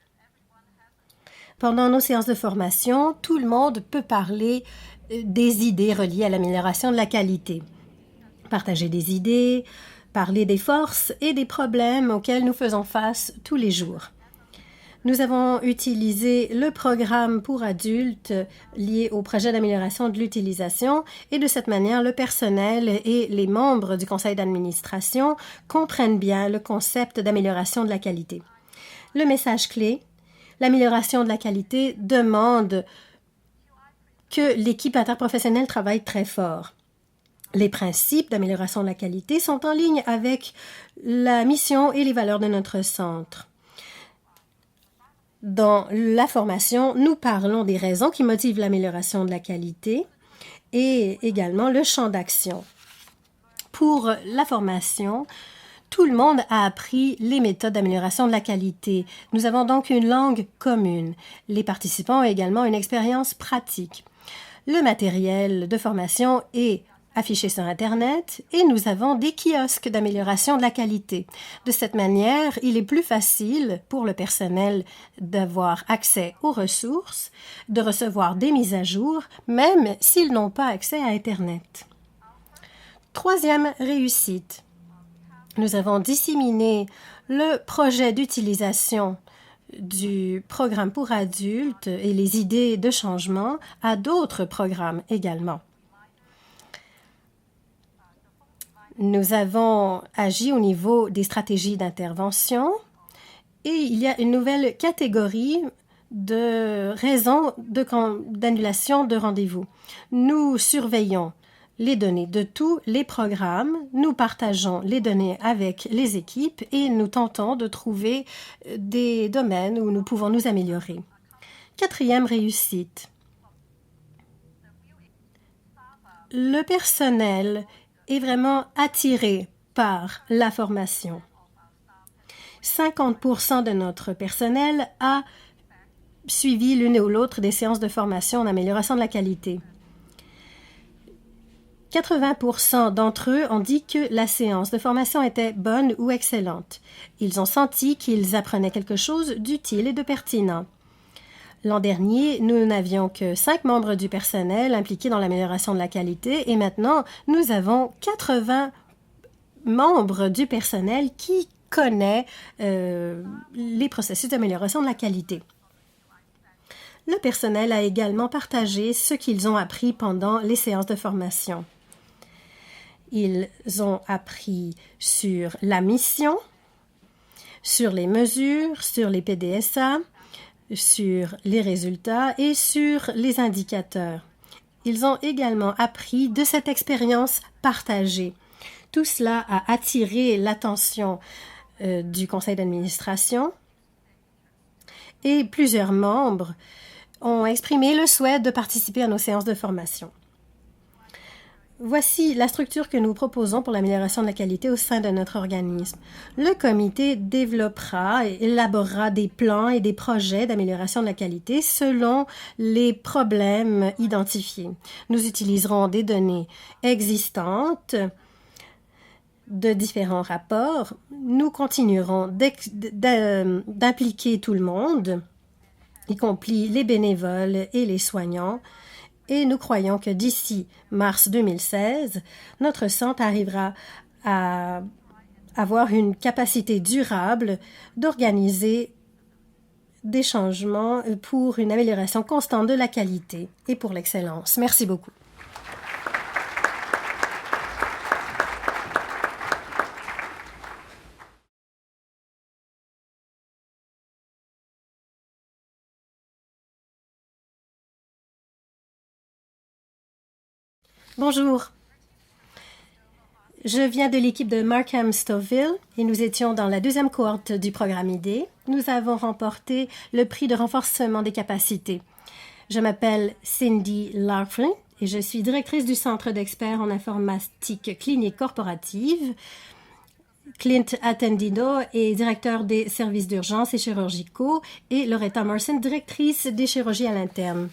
Pendant nos séances de formation, tout le monde peut parler des idées reliées à l'amélioration de la qualité. Partager des idées, parler des forces et des problèmes auxquels nous faisons face tous les jours. Nous avons utilisé le programme pour adultes lié au projet d'amélioration de l'utilisation et de cette manière, le personnel et les membres du conseil d'administration comprennent bien le concept d'amélioration de la qualité. Le message clé: l'amélioration de la qualité demande que l'équipe interprofessionnelle travaille très fort. Les principes d'amélioration de la qualité sont en ligne avec la mission et les valeurs de notre centre. Dans la formation, nous parlons des raisons qui motivent l'amélioration de la qualité et également le champ d'action. Pour la formation, tout le monde a appris les méthodes d'amélioration de la qualité. Nous avons donc une langue commune. Les participants ont également une expérience pratique. Le matériel de formation est affiché sur Internet et nous avons des kiosques d'amélioration de la qualité. De cette manière, il est plus facile pour le personnel d'avoir accès aux ressources, de recevoir des mises à jour, même s'ils n'ont pas accès à Internet. Troisième réussite. Nous avons disséminé le projet d'utilisation du programme pour adultes et les idées de changement à d'autres programmes également. Nous avons agi au niveau des stratégies d'intervention et il y a une nouvelle catégorie de raisons d'annulation de rendez-vous. Nous surveillons les données de tous les programmes, nous partageons les données avec les équipes et nous tentons de trouver des domaines où nous pouvons nous améliorer. Quatrième réussite. Le personnel est vraiment attiré par la formation. 50% de notre personnel a suivi l'une ou l'autre des séances de formation en amélioration de la qualité. 80% d'entre eux ont dit que la séance de formation était bonne ou excellente. Ils ont senti qu'ils apprenaient quelque chose d'utile et de pertinent. L'an dernier, nous n'avions que 5 membres du personnel impliqués dans l'amélioration de la qualité et maintenant, nous avons 80 membres du personnel qui connaissent les processus d'amélioration de la qualité. Le personnel a également partagé ce qu'ils ont appris pendant les séances de formation. Ils ont appris sur la mission, sur les mesures, sur les PDSA, sur les résultats et sur les indicateurs. Ils ont également appris de cette expérience partagée. Tout cela a attiré l'attention du conseil d'administration et plusieurs membres ont exprimé le souhait de participer à nos séances de formation. Voici la structure que nous proposons pour l'amélioration de la qualité au sein de notre organisme. Le comité développera et élaborera des plans et des projets d'amélioration de la qualité selon les problèmes identifiés. Nous utiliserons des données existantes de différents rapports. Nous continuerons d'impliquer tout le monde, y compris les bénévoles et les soignants, et nous croyons que d'ici mars 2016, notre centre arrivera à avoir une capacité durable d'organiser des changements pour une amélioration constante de la qualité et pour l'excellence. Merci beaucoup. Bonjour. Je viens de l'équipe de Markham-Stouffville et nous étions dans la deuxième cohorte du programme ID. Nous avons remporté le prix de renforcement des capacités. Je m'appelle Cindy Laughlin et je suis directrice du Centre d'experts en informatique clinique corporative. Clint Attendino est directeur des services d'urgence et chirurgicaux et Loretta Morrison, directrice des chirurgies à l'interne.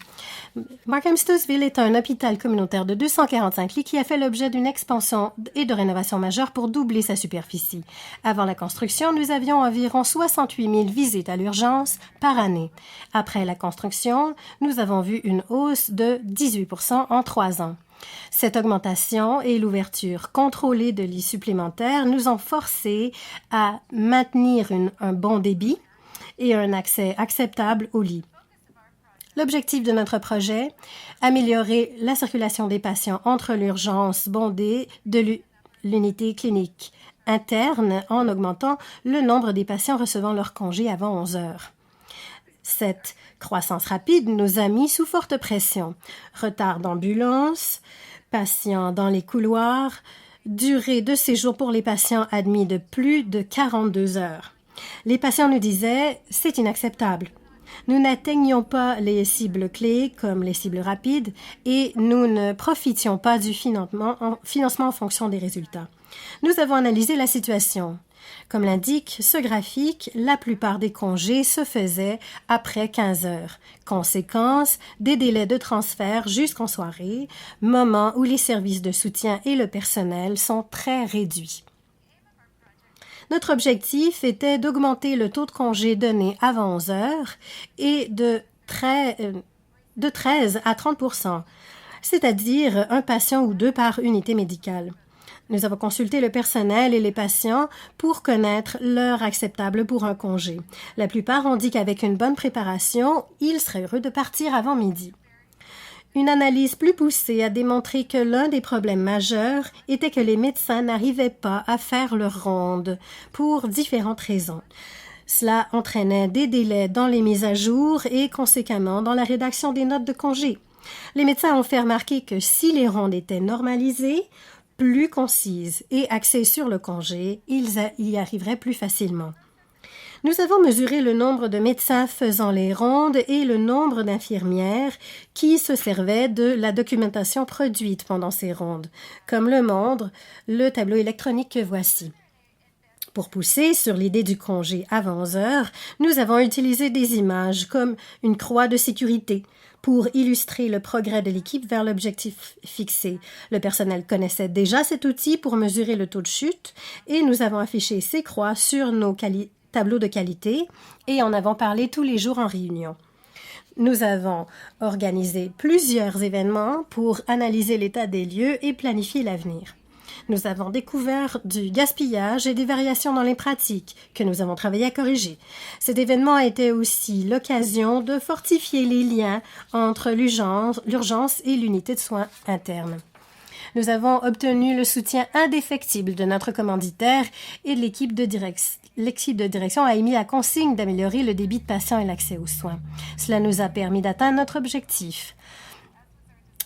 Markham-Stouffville est un hôpital communautaire de 245 lits qui a fait l'objet d'une expansion et de rénovation majeure pour doubler sa superficie. Avant la construction, nous avions environ 68 000 visites à l'urgence par année. Après la construction, nous avons vu une hausse de 18 % en 3 ans. Cette augmentation et l'ouverture contrôlée de lits supplémentaires nous ont forcés à maintenir un bon débit et un accès acceptable aux lits. L'objectif de notre projet, améliorer la circulation des patients entre l'urgence bondée de l'unité clinique interne en augmentant le nombre des patients recevant leur congé avant 11 heures. Cette croissance rapide nous a mis sous forte pression. Retard d'ambulance, patients dans les couloirs, durée de séjour pour les patients admis de plus de 42 heures. Les patients nous disaient « c'est inacceptable ». Nous n'atteignions pas les cibles clés comme les cibles rapides et nous ne profitions pas du financement en fonction des résultats. Nous avons analysé la situation. Comme l'indique ce graphique, la plupart des congés se faisaient après 15 heures. Conséquence, des délais de transfert jusqu'en soirée, moment où les services de soutien et le personnel sont très réduits. Notre objectif était d'augmenter le taux de congés donnés avant 11 heures et de 13 à 30 %, c'est-à-dire un patient ou deux par unité médicale. Nous avons consulté le personnel et les patients pour connaître l'heure acceptable pour un congé. La plupart ont dit qu'avec une bonne préparation, ils seraient heureux de partir avant midi. Une analyse plus poussée a démontré que l'un des problèmes majeurs était que les médecins n'arrivaient pas à faire leur ronde pour différentes raisons. Cela entraînait des délais dans les mises à jour et conséquemment dans la rédaction des notes de congé. Les médecins ont fait remarquer que si les rondes étaient normalisées, plus concises et axées sur le congé, ils y arriveraient plus facilement. Nous avons mesuré le nombre de médecins faisant les rondes et le nombre d'infirmières qui se servaient de la documentation produite pendant ces rondes, comme le montre le tableau électronique que voici. Pour pousser sur l'idée du congé avant 11 heures, nous avons utilisé des images comme une croix de sécurité pour illustrer le progrès de l'équipe vers l'objectif fixé. Le personnel connaissait déjà cet outil pour mesurer le taux de chute et nous avons affiché ces croix sur nos tableaux de qualité et en avons parlé tous les jours en réunion. Nous avons organisé plusieurs événements pour analyser l'état des lieux et planifier l'avenir. Nous avons découvert du gaspillage et des variations dans les pratiques que nous avons travaillé à corriger. Cet événement a été aussi l'occasion de fortifier les liens entre l'urgence et l'unité de soins interne. Nous avons obtenu le soutien indéfectible de notre commanditaire et de l'équipe de direction a émis la consigne d'améliorer le débit de patients et l'accès aux soins. Cela nous a permis d'atteindre notre objectif.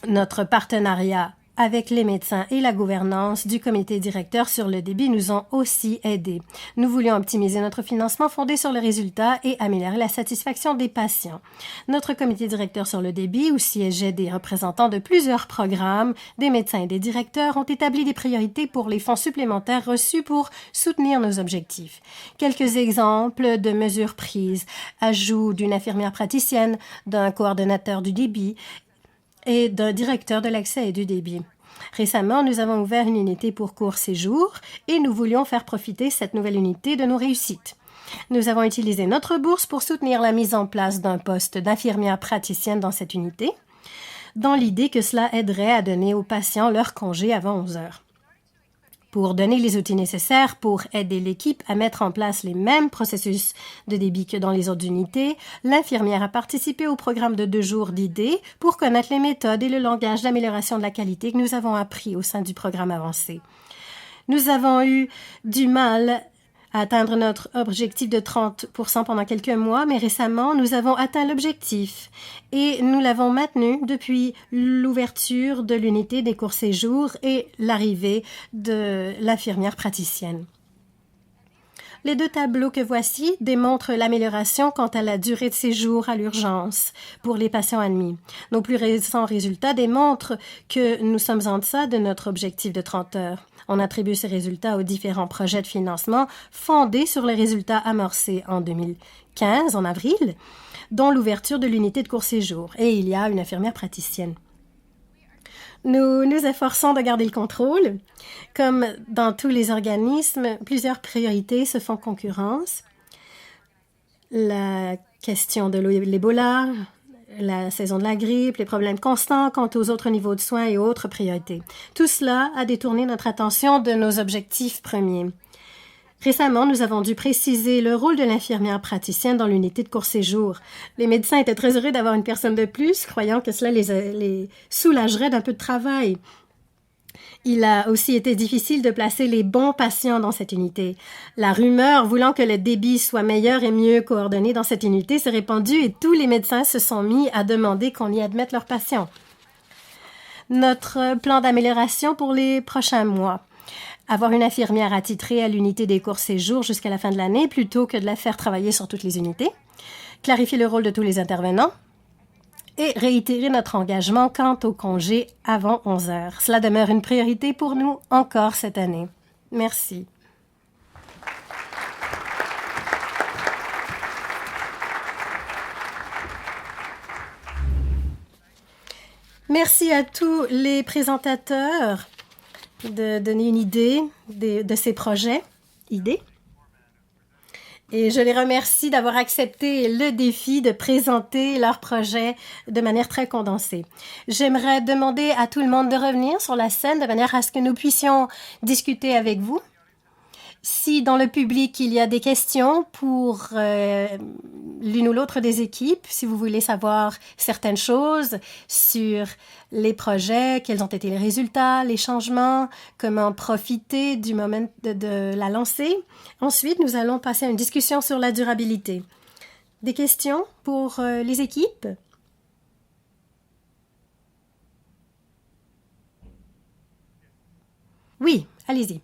Notre partenariat avec les médecins et la gouvernance du comité directeur sur le débit nous ont aussi aidés. Nous voulions optimiser notre financement fondé sur les résultats et améliorer la satisfaction des patients. Notre comité directeur sur le débit, où siégeaient des représentants de plusieurs programmes, des médecins et des directeurs, ont établi des priorités pour les fonds supplémentaires reçus pour soutenir nos objectifs. Quelques exemples de mesures prises: ajout d'une infirmière praticienne, d'un coordonnateur du débit et d'un directeur de l'accès et du débit. Récemment, nous avons ouvert une unité pour court séjour et nous voulions faire profiter cette nouvelle unité de nos réussites. Nous avons utilisé notre bourse pour soutenir la mise en place d'un poste d'infirmière praticienne dans cette unité, dans l'idée que cela aiderait à donner aux patients leur congé avant 11 heures. Pour donner les outils nécessaires pour aider l'équipe à mettre en place les mêmes processus de débit que dans les autres unités, l'infirmière a participé au programme de 2 jours d'idées pour connaître les méthodes et le langage d'amélioration de la qualité que nous avons appris au sein du programme avancé. Nous avons eu du mal atteindre notre objectif de 30% pendant quelques mois, mais récemment, nous avons atteint l'objectif et nous l'avons maintenu depuis l'ouverture de l'unité des courts séjours et l'arrivée de l'infirmière praticienne. Les deux tableaux que voici démontrent l'amélioration quant à la durée de séjour à l'urgence pour les patients admis. Nos plus récents résultats démontrent que nous sommes en deçà de notre objectif de 30 heures. On attribue ces résultats aux différents projets de financement fondés sur les résultats amorcés en 2015, en avril, dont l'ouverture de l'unité de court séjour. Et il y a une infirmière praticienne. Nous nous efforçons de garder le contrôle. Comme dans tous les organismes, plusieurs priorités se font concurrence. La question de l'Ebola, la saison de la grippe, les problèmes constants quant aux autres niveaux de soins et autres priorités. Tout cela a détourné notre attention de nos objectifs premiers. Récemment, nous avons dû préciser le rôle de l'infirmière praticienne dans l'unité de court séjour. Les médecins étaient très heureux d'avoir une personne de plus, croyant que cela les soulagerait d'un peu de travail. Il a aussi été difficile de placer les bons patients dans cette unité. La rumeur voulant que le débit soit meilleur et mieux coordonné dans cette unité s'est répandue et tous les médecins se sont mis à demander qu'on y admette leurs patients. Notre plan d'amélioration pour les prochains mois. Avoir une infirmière attitrée à l'unité des courts séjours jusqu'à la fin de l'année plutôt que de la faire travailler sur toutes les unités. Clarifier le rôle de tous les intervenants. Et réitérer notre engagement quant au congé avant 11 heures. Cela demeure une priorité pour nous encore cette année. Merci. Merci à tous les présentateurs de donner une idée de ces projets, Et je les remercie d'avoir accepté le défi de présenter leurs projets de manière très condensée. J'aimerais demander à tout le monde de revenir sur la scène de manière à ce que nous puissions discuter avec vous. Si dans le public, il y a des questions pour l'une ou l'autre des équipes, si vous voulez savoir certaines choses sur les projets, quels ont été les résultats, les changements, comment profiter du moment de la lancée. Ensuite, nous allons passer à une discussion sur la durabilité. Des questions pour les équipes? Oui, allez-y.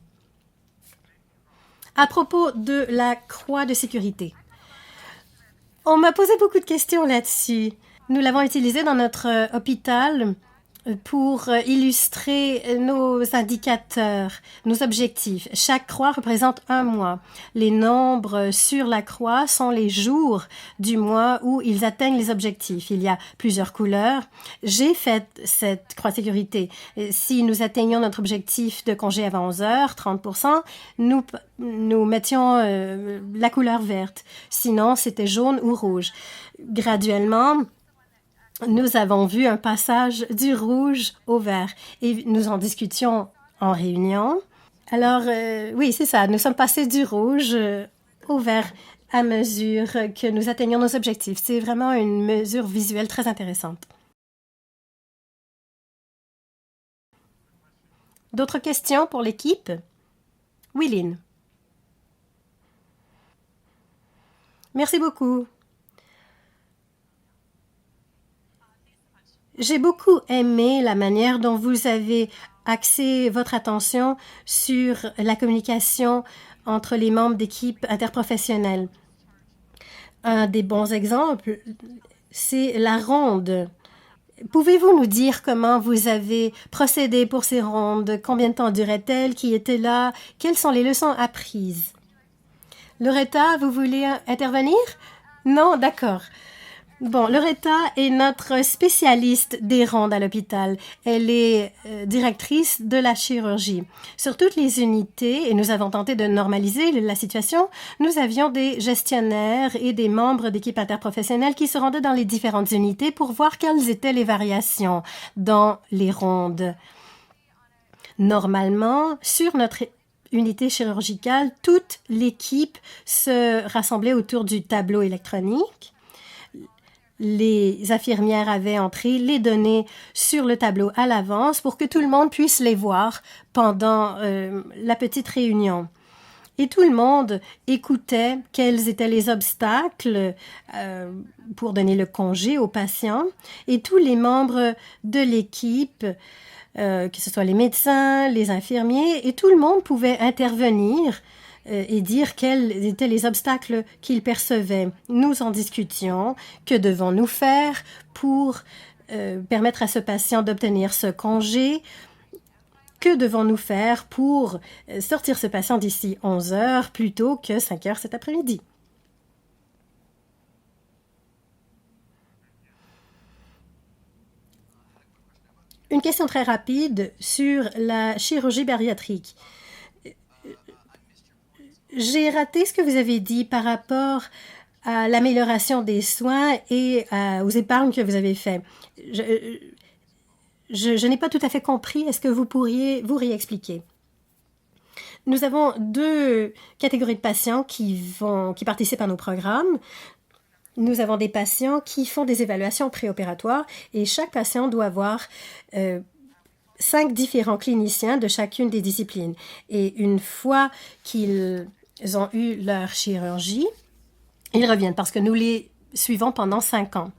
À propos de la croix de sécurité. On m'a posé beaucoup de questions là-dessus. Nous l'avons utilisée dans notre hôpital pour illustrer nos indicateurs, nos objectifs. Chaque croix représente un mois. Les nombres sur la croix sont les jours du mois où ils atteignent les objectifs. Il y a plusieurs couleurs. J'ai fait cette croix sécurité. Si nous atteignions notre objectif de congé avant 11 heures, 30%, nous mettions la couleur verte. Sinon, c'était jaune ou rouge. Graduellement, nous avons vu un passage du rouge au vert et nous en discutions en réunion. Alors, oui, c'est ça, nous sommes passés du rouge au vert à mesure que nous atteignions nos objectifs. C'est vraiment une mesure visuelle très intéressante. D'autres questions pour l'équipe? Oui, Lynn. Merci beaucoup. J'ai beaucoup aimé la manière dont vous avez axé votre attention sur la communication entre les membres d'équipes interprofessionnelles. Un des bons exemples, c'est la ronde. Pouvez-vous nous dire comment vous avez procédé pour ces rondes? Combien de temps durait-elle? Qui était là? Quelles sont les leçons apprises? Loretta, vous voulez intervenir? Non, d'accord. Bon, Loretta est notre spécialiste des rondes à l'hôpital. Elle est directrice de la chirurgie. Sur toutes les unités, et nous avons tenté de normaliser la situation, nous avions des gestionnaires et des membres d'équipes interprofessionnelles qui se rendaient dans les différentes unités pour voir quelles étaient les variations dans les rondes. Normalement, sur notre unité chirurgicale, toute l'équipe se rassemblait autour du tableau électronique. Les infirmières avaient entré les données sur le tableau à l'avance pour que tout le monde puisse les voir pendant la petite réunion. Et tout le monde écoutait quels étaient les obstacles pour donner le congé aux patients. Et tous les membres de l'équipe, que ce soit les médecins, les infirmiers, et tout le monde pouvait intervenir et dire quels étaient les obstacles qu'ils percevaient. Nous en discutions. Que devons-nous faire pour permettre à ce patient d'obtenir ce congé? Que devons-nous faire pour sortir ce patient d'ici 11 heures plutôt que 5 heures cet après-midi? Une question très rapide sur la chirurgie bariatrique. J'ai raté ce que vous avez dit par rapport à l'amélioration des soins et aux épargnes que vous avez faites. Je n'ai pas tout à fait compris. Est-ce que vous pourriez vous réexpliquer? Nous avons deux catégories de patients qui participent à nos programmes. Nous avons des patients qui font des évaluations préopératoires et chaque patient doit avoir 5 différents cliniciens de chacune des disciplines. Et une fois qu'ils ont eu leur chirurgie, ils reviennent parce que nous les suivons pendant 5 ans.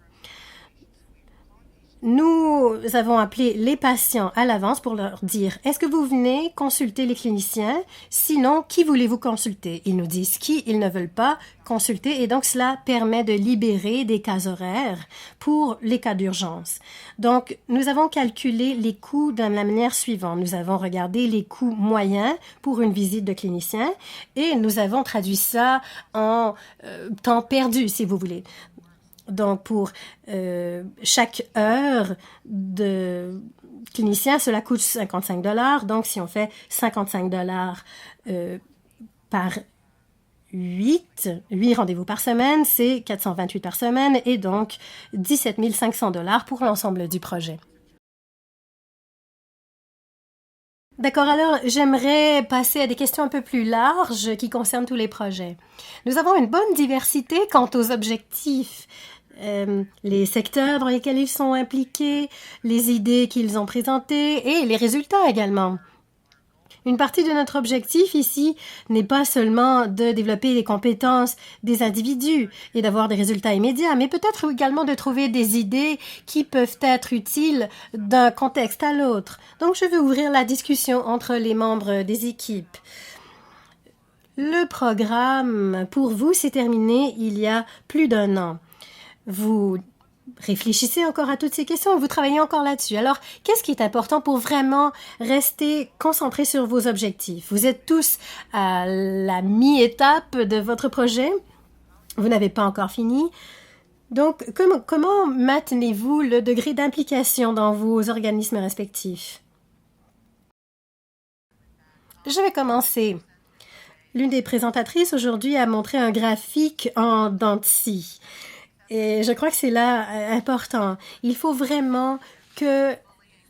Nous avons appelé les patients à l'avance pour leur dire « Est-ce que vous venez consulter les cliniciens? Sinon, qui voulez-vous consulter? » Ils nous disent qui ils ne veulent pas consulter et donc cela permet de libérer des cas horaires pour les cas d'urgence. Donc, nous avons calculé les coûts de la manière suivante. Nous avons regardé les coûts moyens pour une visite de clinicien et nous avons traduit ça en temps perdu, si vous voulez. Donc, pour chaque heure de clinicien, cela coûte 55 $. Donc, si on fait 55 $ par 8 rendez-vous par semaine, c'est 428 par semaine et donc 17 500 $ pour l'ensemble du projet. D'accord, alors j'aimerais passer à des questions un peu plus larges qui concernent tous les projets. Nous avons une bonne diversité quant aux objectifs. Les secteurs dans lesquels ils sont impliqués, les idées qu'ils ont présentées et les résultats également. Une partie de notre objectif ici n'est pas seulement de développer les compétences des individus et d'avoir des résultats immédiats, mais peut-être également de trouver des idées qui peuvent être utiles d'un contexte à l'autre. Donc, je veux ouvrir la discussion entre les membres des équipes. Le programme pour vous s'est terminé il y a plus d'1 an. Vous réfléchissez encore à toutes ces questions, vous travaillez encore là-dessus. Alors, qu'est-ce qui est important pour vraiment rester concentré sur vos objectifs? Vous êtes tous à la mi-étape de votre projet. Vous n'avez pas encore fini. Donc, comment maintenez-vous le degré d'implication dans vos organismes respectifs? Je vais commencer. L'une des présentatrices aujourd'hui a montré un graphique en dents de scie. Et je crois que c'est là important. Il faut vraiment que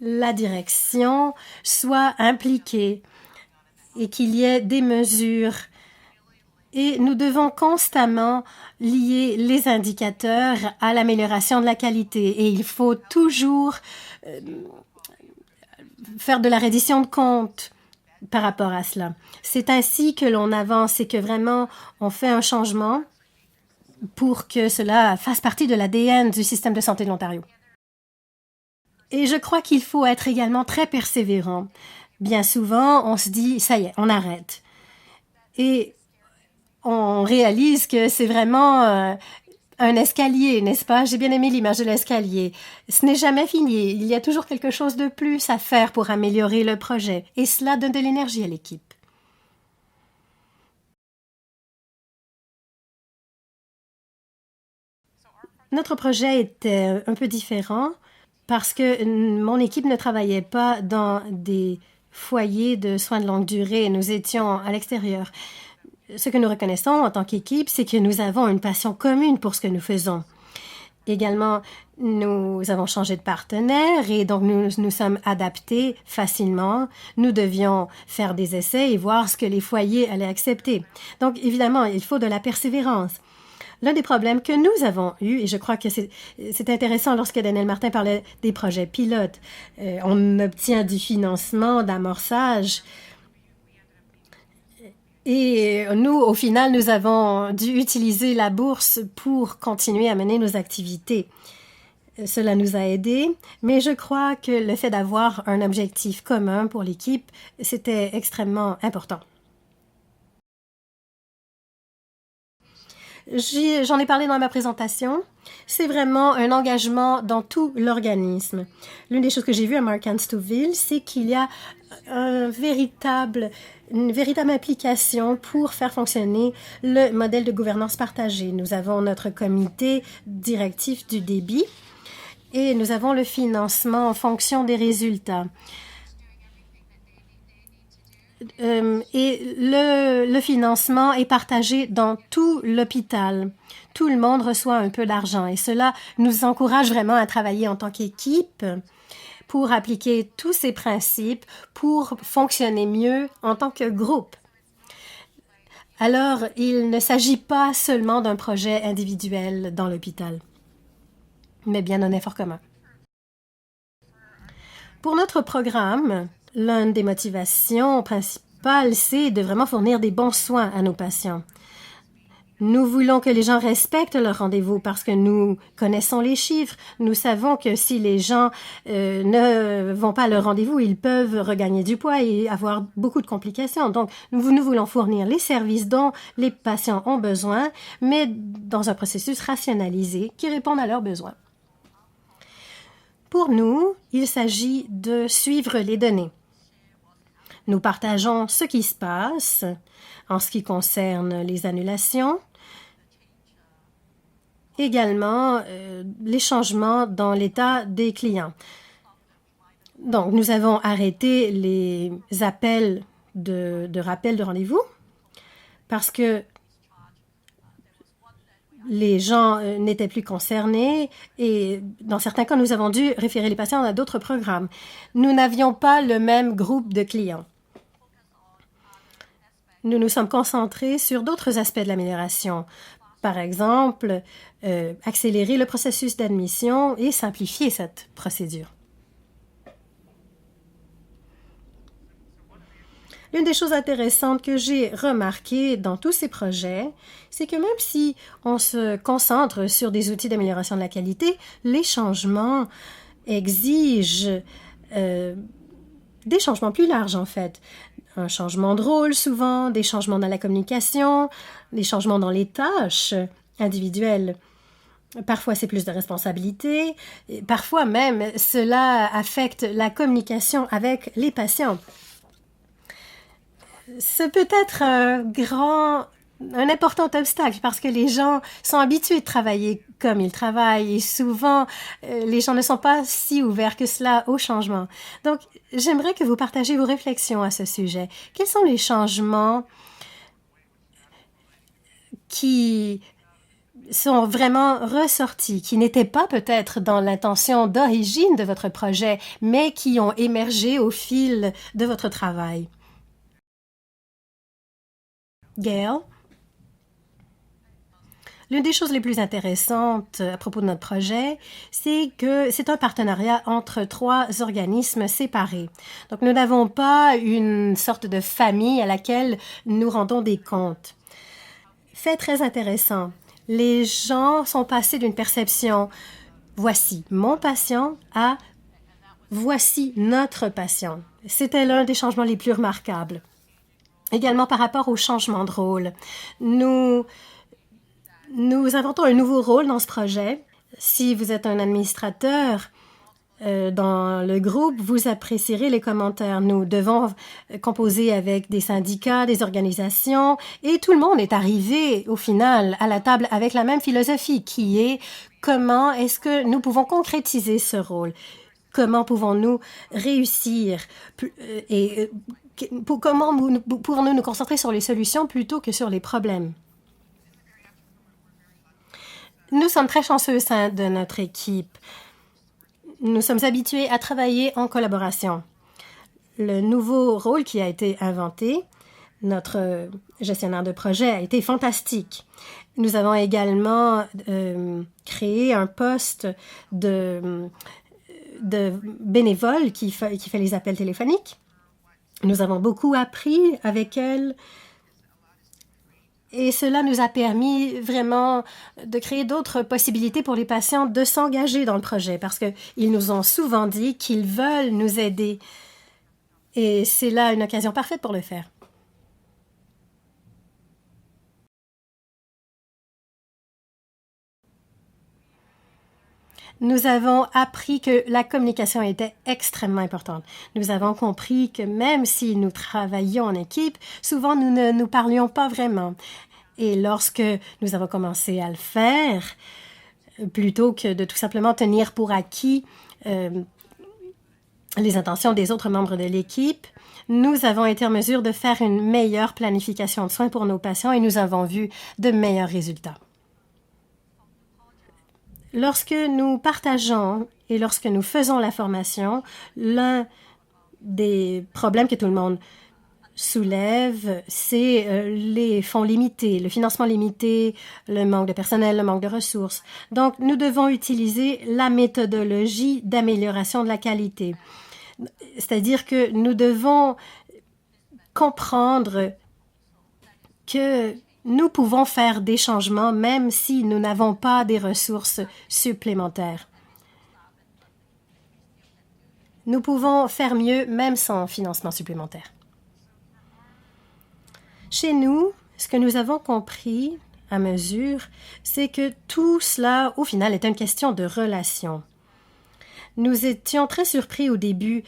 la direction soit impliquée et qu'il y ait des mesures. Et nous devons constamment lier les indicateurs à l'amélioration de la qualité. Et il faut toujours faire de la reddition de comptes par rapport à cela. C'est ainsi que l'on avance et que vraiment on fait un changement pour que cela fasse partie de l'ADN du système de santé de l'Ontario. Et je crois qu'il faut être également très persévérant. Bien souvent, on se dit, ça y est, on arrête. Et on réalise que c'est vraiment un escalier, n'est-ce pas? J'ai bien aimé l'image de l'escalier. Ce n'est jamais fini. Il y a toujours quelque chose de plus à faire pour améliorer le projet. Et cela donne de l'énergie à l'équipe. Notre projet était un peu différent parce que mon équipe ne travaillait pas dans des foyers de soins de longue durée. Nous étions à l'extérieur. Ce que nous reconnaissons en tant qu'équipe, c'est que nous avons une passion commune pour ce que nous faisons. Également, nous avons changé de partenaire et donc nous sommes adaptés facilement. Nous devions faire des essais et voir ce que les foyers allaient accepter. Donc, évidemment, il faut de la persévérance. L'un des problèmes que nous avons eus, et je crois que c'est intéressant lorsque Daniel Martin parlait des projets pilotes, on obtient du financement d'amorçage Et nous, au final, nous avons dû utiliser la bourse pour continuer à mener nos activités. Cela nous a aidés, mais je crois que le fait d'avoir un objectif commun pour l'équipe, c'était extrêmement important. J'en ai parlé dans ma présentation. C'est vraiment un engagement dans tout l'organisme. L'une des choses que j'ai vues à Mark Stouffville, c'est qu'il y a une véritable implication pour faire fonctionner le modèle de gouvernance partagée. Nous avons notre comité directif du débit et nous avons le financement en fonction des résultats. Et le financement est partagé dans tout l'hôpital. Tout le monde reçoit un peu d'argent et cela nous encourage vraiment à travailler en tant qu'équipe pour appliquer tous ces principes pour fonctionner mieux en tant que groupe. Alors, il ne s'agit pas seulement d'un projet individuel dans l'hôpital, mais bien d'un effort commun. Pour notre programme, l'une des motivations principales, c'est de vraiment fournir des bons soins à nos patients. Nous voulons que les gens respectent leur rendez-vous parce que nous connaissons les chiffres. Nous savons que si les gens ne vont pas à leur rendez-vous, ils peuvent regagner du poids et avoir beaucoup de complications. Donc, nous voulons fournir les services dont les patients ont besoin, mais dans un processus rationalisé qui réponde à leurs besoins. Pour nous, il s'agit de suivre les données. Nous partageons ce qui se passe en ce qui concerne les annulations, également les changements dans l'état des clients. Donc, nous avons arrêté les appels de rappel de rendez-vous parce que les gens n'étaient plus concernés et dans certains cas, nous avons dû référer les patients à d'autres programmes. Nous n'avions pas le même groupe de clients. Nous nous sommes concentrés sur d'autres aspects de l'amélioration. Par exemple, accélérer le processus d'admission et simplifier cette procédure. L'une des choses intéressantes que j'ai remarquées dans tous ces projets, c'est que même si on se concentre sur des outils d'amélioration de la qualité, les changements exigent des changements plus larges en fait. Un changement de rôle souvent, des changements dans la communication, des changements dans les tâches individuelles. Parfois, c'est plus de responsabilités. Parfois même, cela affecte la communication avec les patients. Ce peut être un important obstacle parce que les gens sont habitués de travailler comme ils travaillent et souvent, les gens ne sont pas si ouverts que cela au changement. Donc, j'aimerais que vous partagiez vos réflexions à ce sujet. Quels sont les changements qui sont vraiment ressortis, qui n'étaient pas peut-être dans l'intention d'origine de votre projet, mais qui ont émergé au fil de votre travail? Gail? L'une des choses les plus intéressantes à propos de notre projet, c'est que c'est un partenariat entre 3 organismes séparés. Donc, nous n'avons pas une sorte de famille à laquelle nous rendons des comptes. Fait très intéressant. Les gens sont passés d'une perception « voici mon patient » à « voici notre patient ». C'était l'un des changements les plus remarquables. Également par rapport au changement de rôle. Nous inventons un nouveau rôle dans ce projet. Si vous êtes un administrateur dans le groupe, vous apprécierez les commentaires. Nous devons composer avec des syndicats, des organisations, et tout le monde est arrivé au final à la table avec la même philosophie qui est comment est-ce que nous pouvons concrétiser ce rôle? Comment pouvons-nous réussir et comment pouvons-nous nous concentrer sur les solutions plutôt que sur les problèmes? Nous sommes très chanceux au sein de notre équipe. Nous sommes habitués à travailler en collaboration. Le nouveau rôle qui a été inventé, notre gestionnaire de projet, a été fantastique. Nous avons également créé un poste de bénévole qui fait les appels téléphoniques. Nous avons beaucoup appris avec elle Et cela nous a permis vraiment de créer d'autres possibilités pour les patients de s'engager dans le projet parce qu'ils nous ont souvent dit qu'ils veulent nous aider. Et c'est là une occasion parfaite pour le faire. Nous avons appris que la communication était extrêmement importante. Nous avons compris que même si nous travaillions en équipe, souvent nous ne nous parlions pas vraiment. Et lorsque nous avons commencé à le faire, plutôt que de tout simplement tenir pour acquis les intentions des autres membres de l'équipe, nous avons été en mesure de faire une meilleure planification de soins pour nos patients et nous avons vu de meilleurs résultats. Lorsque nous partageons et lorsque nous faisons la formation, l'un des problèmes que tout le monde soulève, c'est les fonds limités, le financement limité, le manque de personnel, le manque de ressources. Donc, nous devons utiliser la méthodologie d'amélioration de la qualité. C'est-à-dire que nous devons comprendre que nous pouvons faire des changements même si nous n'avons pas des ressources supplémentaires. Nous pouvons faire mieux même sans financement supplémentaire. Chez nous, ce que nous avons compris à mesure, c'est que tout cela, au final, est une question de relation. Nous étions très surpris au début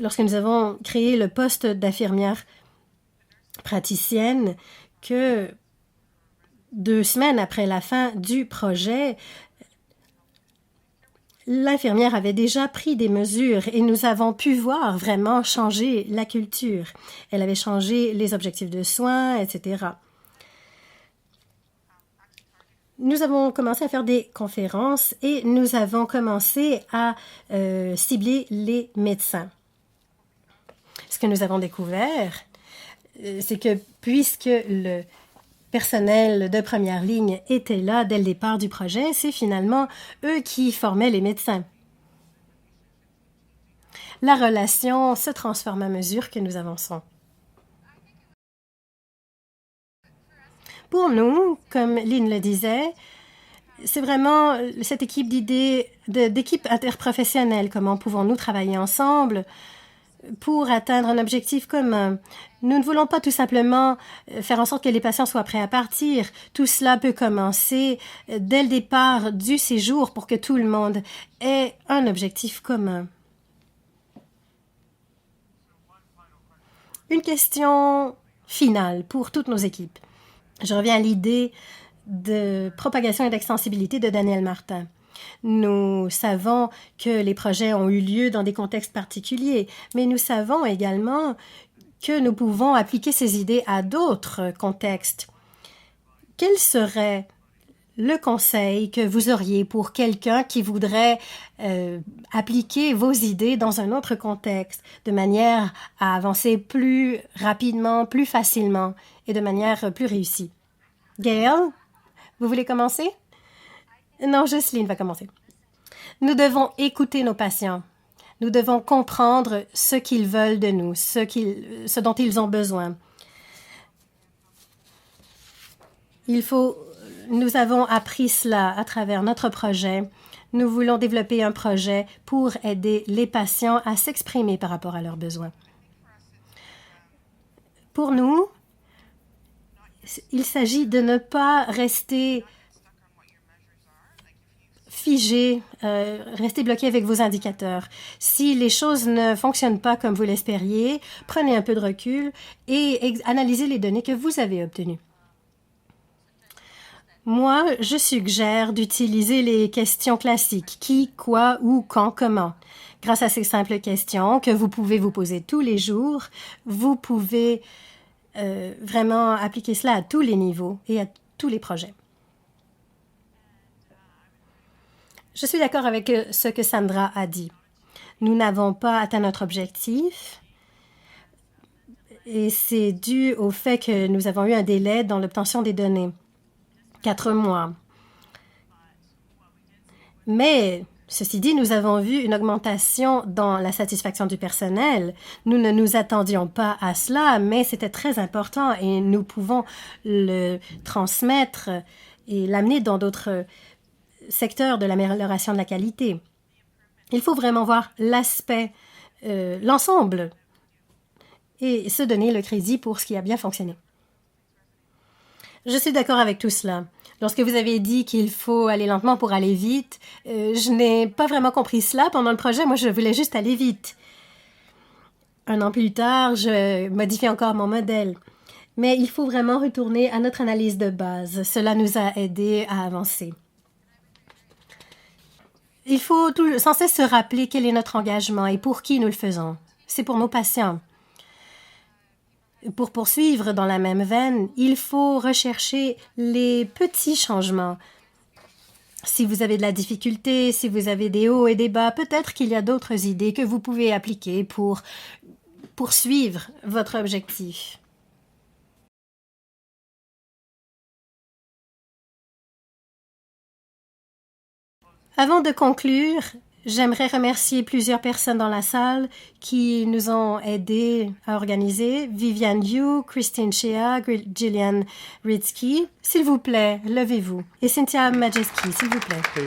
lorsque nous avons créé le poste d'infirmière praticienne, que 2 semaines après la fin du projet, l'infirmière avait déjà pris des mesures et nous avons pu voir vraiment changer la culture. Elle avait changé les objectifs de soins, etc. Nous avons commencé à faire des conférences et nous avons commencé à cibler les médecins. Ce que nous avons découvert, c'est que puisque le personnel de première ligne était là dès le départ du projet, c'est finalement eux qui formaient les médecins. La relation se transforme à mesure que nous avançons. Pour nous, comme Lynn le disait, c'est vraiment cette équipe d'équipe interprofessionnelle. Comment pouvons-nous travailler ensemble pour atteindre un objectif commun? Nous ne voulons pas tout simplement faire en sorte que les patients soient prêts à partir. Tout cela peut commencer dès le départ du séjour pour que tout le monde ait un objectif commun. Une question finale pour toutes nos équipes. Je reviens à l'idée de propagation et d'extensibilité de Daniel Martin. Nous savons que les projets ont eu lieu dans des contextes particuliers, mais nous savons également que nous pouvons appliquer ces idées à d'autres contextes. Quel serait le conseil que vous auriez pour quelqu'un qui voudrait appliquer vos idées dans un autre contexte, de manière à avancer plus rapidement, plus facilement et de manière plus réussie? Gail, vous voulez commencer? Non, Jocelyne va commencer. Nous devons écouter nos patients. Nous devons comprendre ce qu'ils veulent de nous, ce dont ils ont besoin. Nous avons appris cela à travers notre projet. Nous voulons développer un projet pour aider les patients à s'exprimer par rapport à leurs besoins. Pour nous, il s'agit de ne pas rester figé, rester bloqué avec vos indicateurs. Si les choses ne fonctionnent pas comme vous l'espériez, prenez un peu de recul et analysez les données que vous avez obtenues. Moi, je suggère d'utiliser les questions classiques. Qui, quoi, où, quand, comment. Grâce à ces simples questions que vous pouvez vous poser tous les jours, vous pouvez vraiment appliquer cela à tous les niveaux et à tous les projets. Je suis d'accord avec ce que Sandra a dit. Nous n'avons pas atteint notre objectif et c'est dû au fait que nous avons eu un délai dans l'obtention des données. 4 mois. Mais Ceci dit, nous avons vu une augmentation dans la satisfaction du personnel. Nous ne nous attendions pas à cela, mais c'était très important et nous pouvons le transmettre et l'amener dans d'autres secteurs de l'amélioration de la qualité. Il faut vraiment voir l'aspect, l'ensemble et se donner le crédit pour ce qui a bien fonctionné. Je suis d'accord avec tout cela. Lorsque vous avez dit qu'il faut aller lentement pour aller vite, je n'ai pas vraiment compris cela pendant le projet. Moi, je voulais juste aller vite. Un an plus tard, je modifie encore mon modèle. Mais il faut vraiment retourner à notre analyse de base. Cela nous a aidés à avancer. Il faut sans cesse se rappeler quel est notre engagement et pour qui nous le faisons. C'est pour nos patients. Pour poursuivre dans la même veine, il faut rechercher les petits changements. Si vous avez de la difficulté, si vous avez des hauts et des bas, peut-être qu'il y a d'autres idées que vous pouvez appliquer pour poursuivre votre objectif. Avant de conclure, j'aimerais remercier plusieurs personnes dans la salle qui nous ont aidés à organiser. Viviane Yu, Christine Shea, Gillian Ridsky. S'il vous plaît, levez-vous. Et Cynthia Majeski, s'il vous plaît. Please.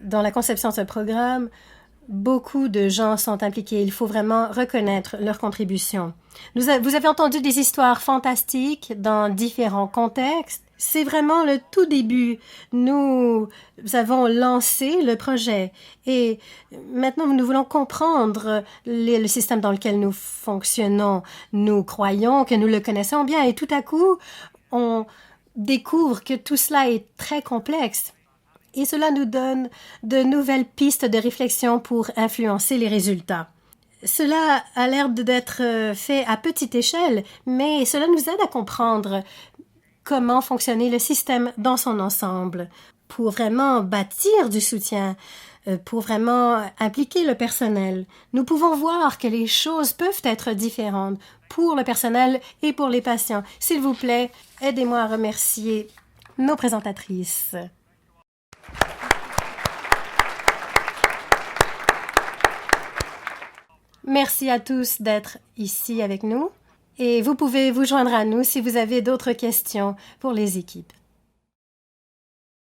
Dans la conception de ce programme, beaucoup de gens sont impliqués. Il faut vraiment reconnaître leur contribution. Vous avez entendu des histoires fantastiques dans différents contextes. C'est vraiment le tout début. Nous avons lancé le projet et maintenant nous voulons comprendre le système dans lequel nous fonctionnons. Nous croyons que nous le connaissons bien et tout à coup, on découvre que tout cela est très complexe. Et cela nous donne de nouvelles pistes de réflexion pour influencer les résultats. Cela a l'air d'être fait à petite échelle, mais cela nous aide à comprendre comment fonctionnait le système dans son ensemble pour vraiment bâtir du soutien, pour vraiment impliquer le personnel. Nous pouvons voir que les choses peuvent être différentes pour le personnel et pour les patients. S'il vous plaît, aidez-moi à remercier nos présentatrices. Merci à tous d'être ici avec nous et vous pouvez vous joindre à nous si vous avez d'autres questions pour les équipes.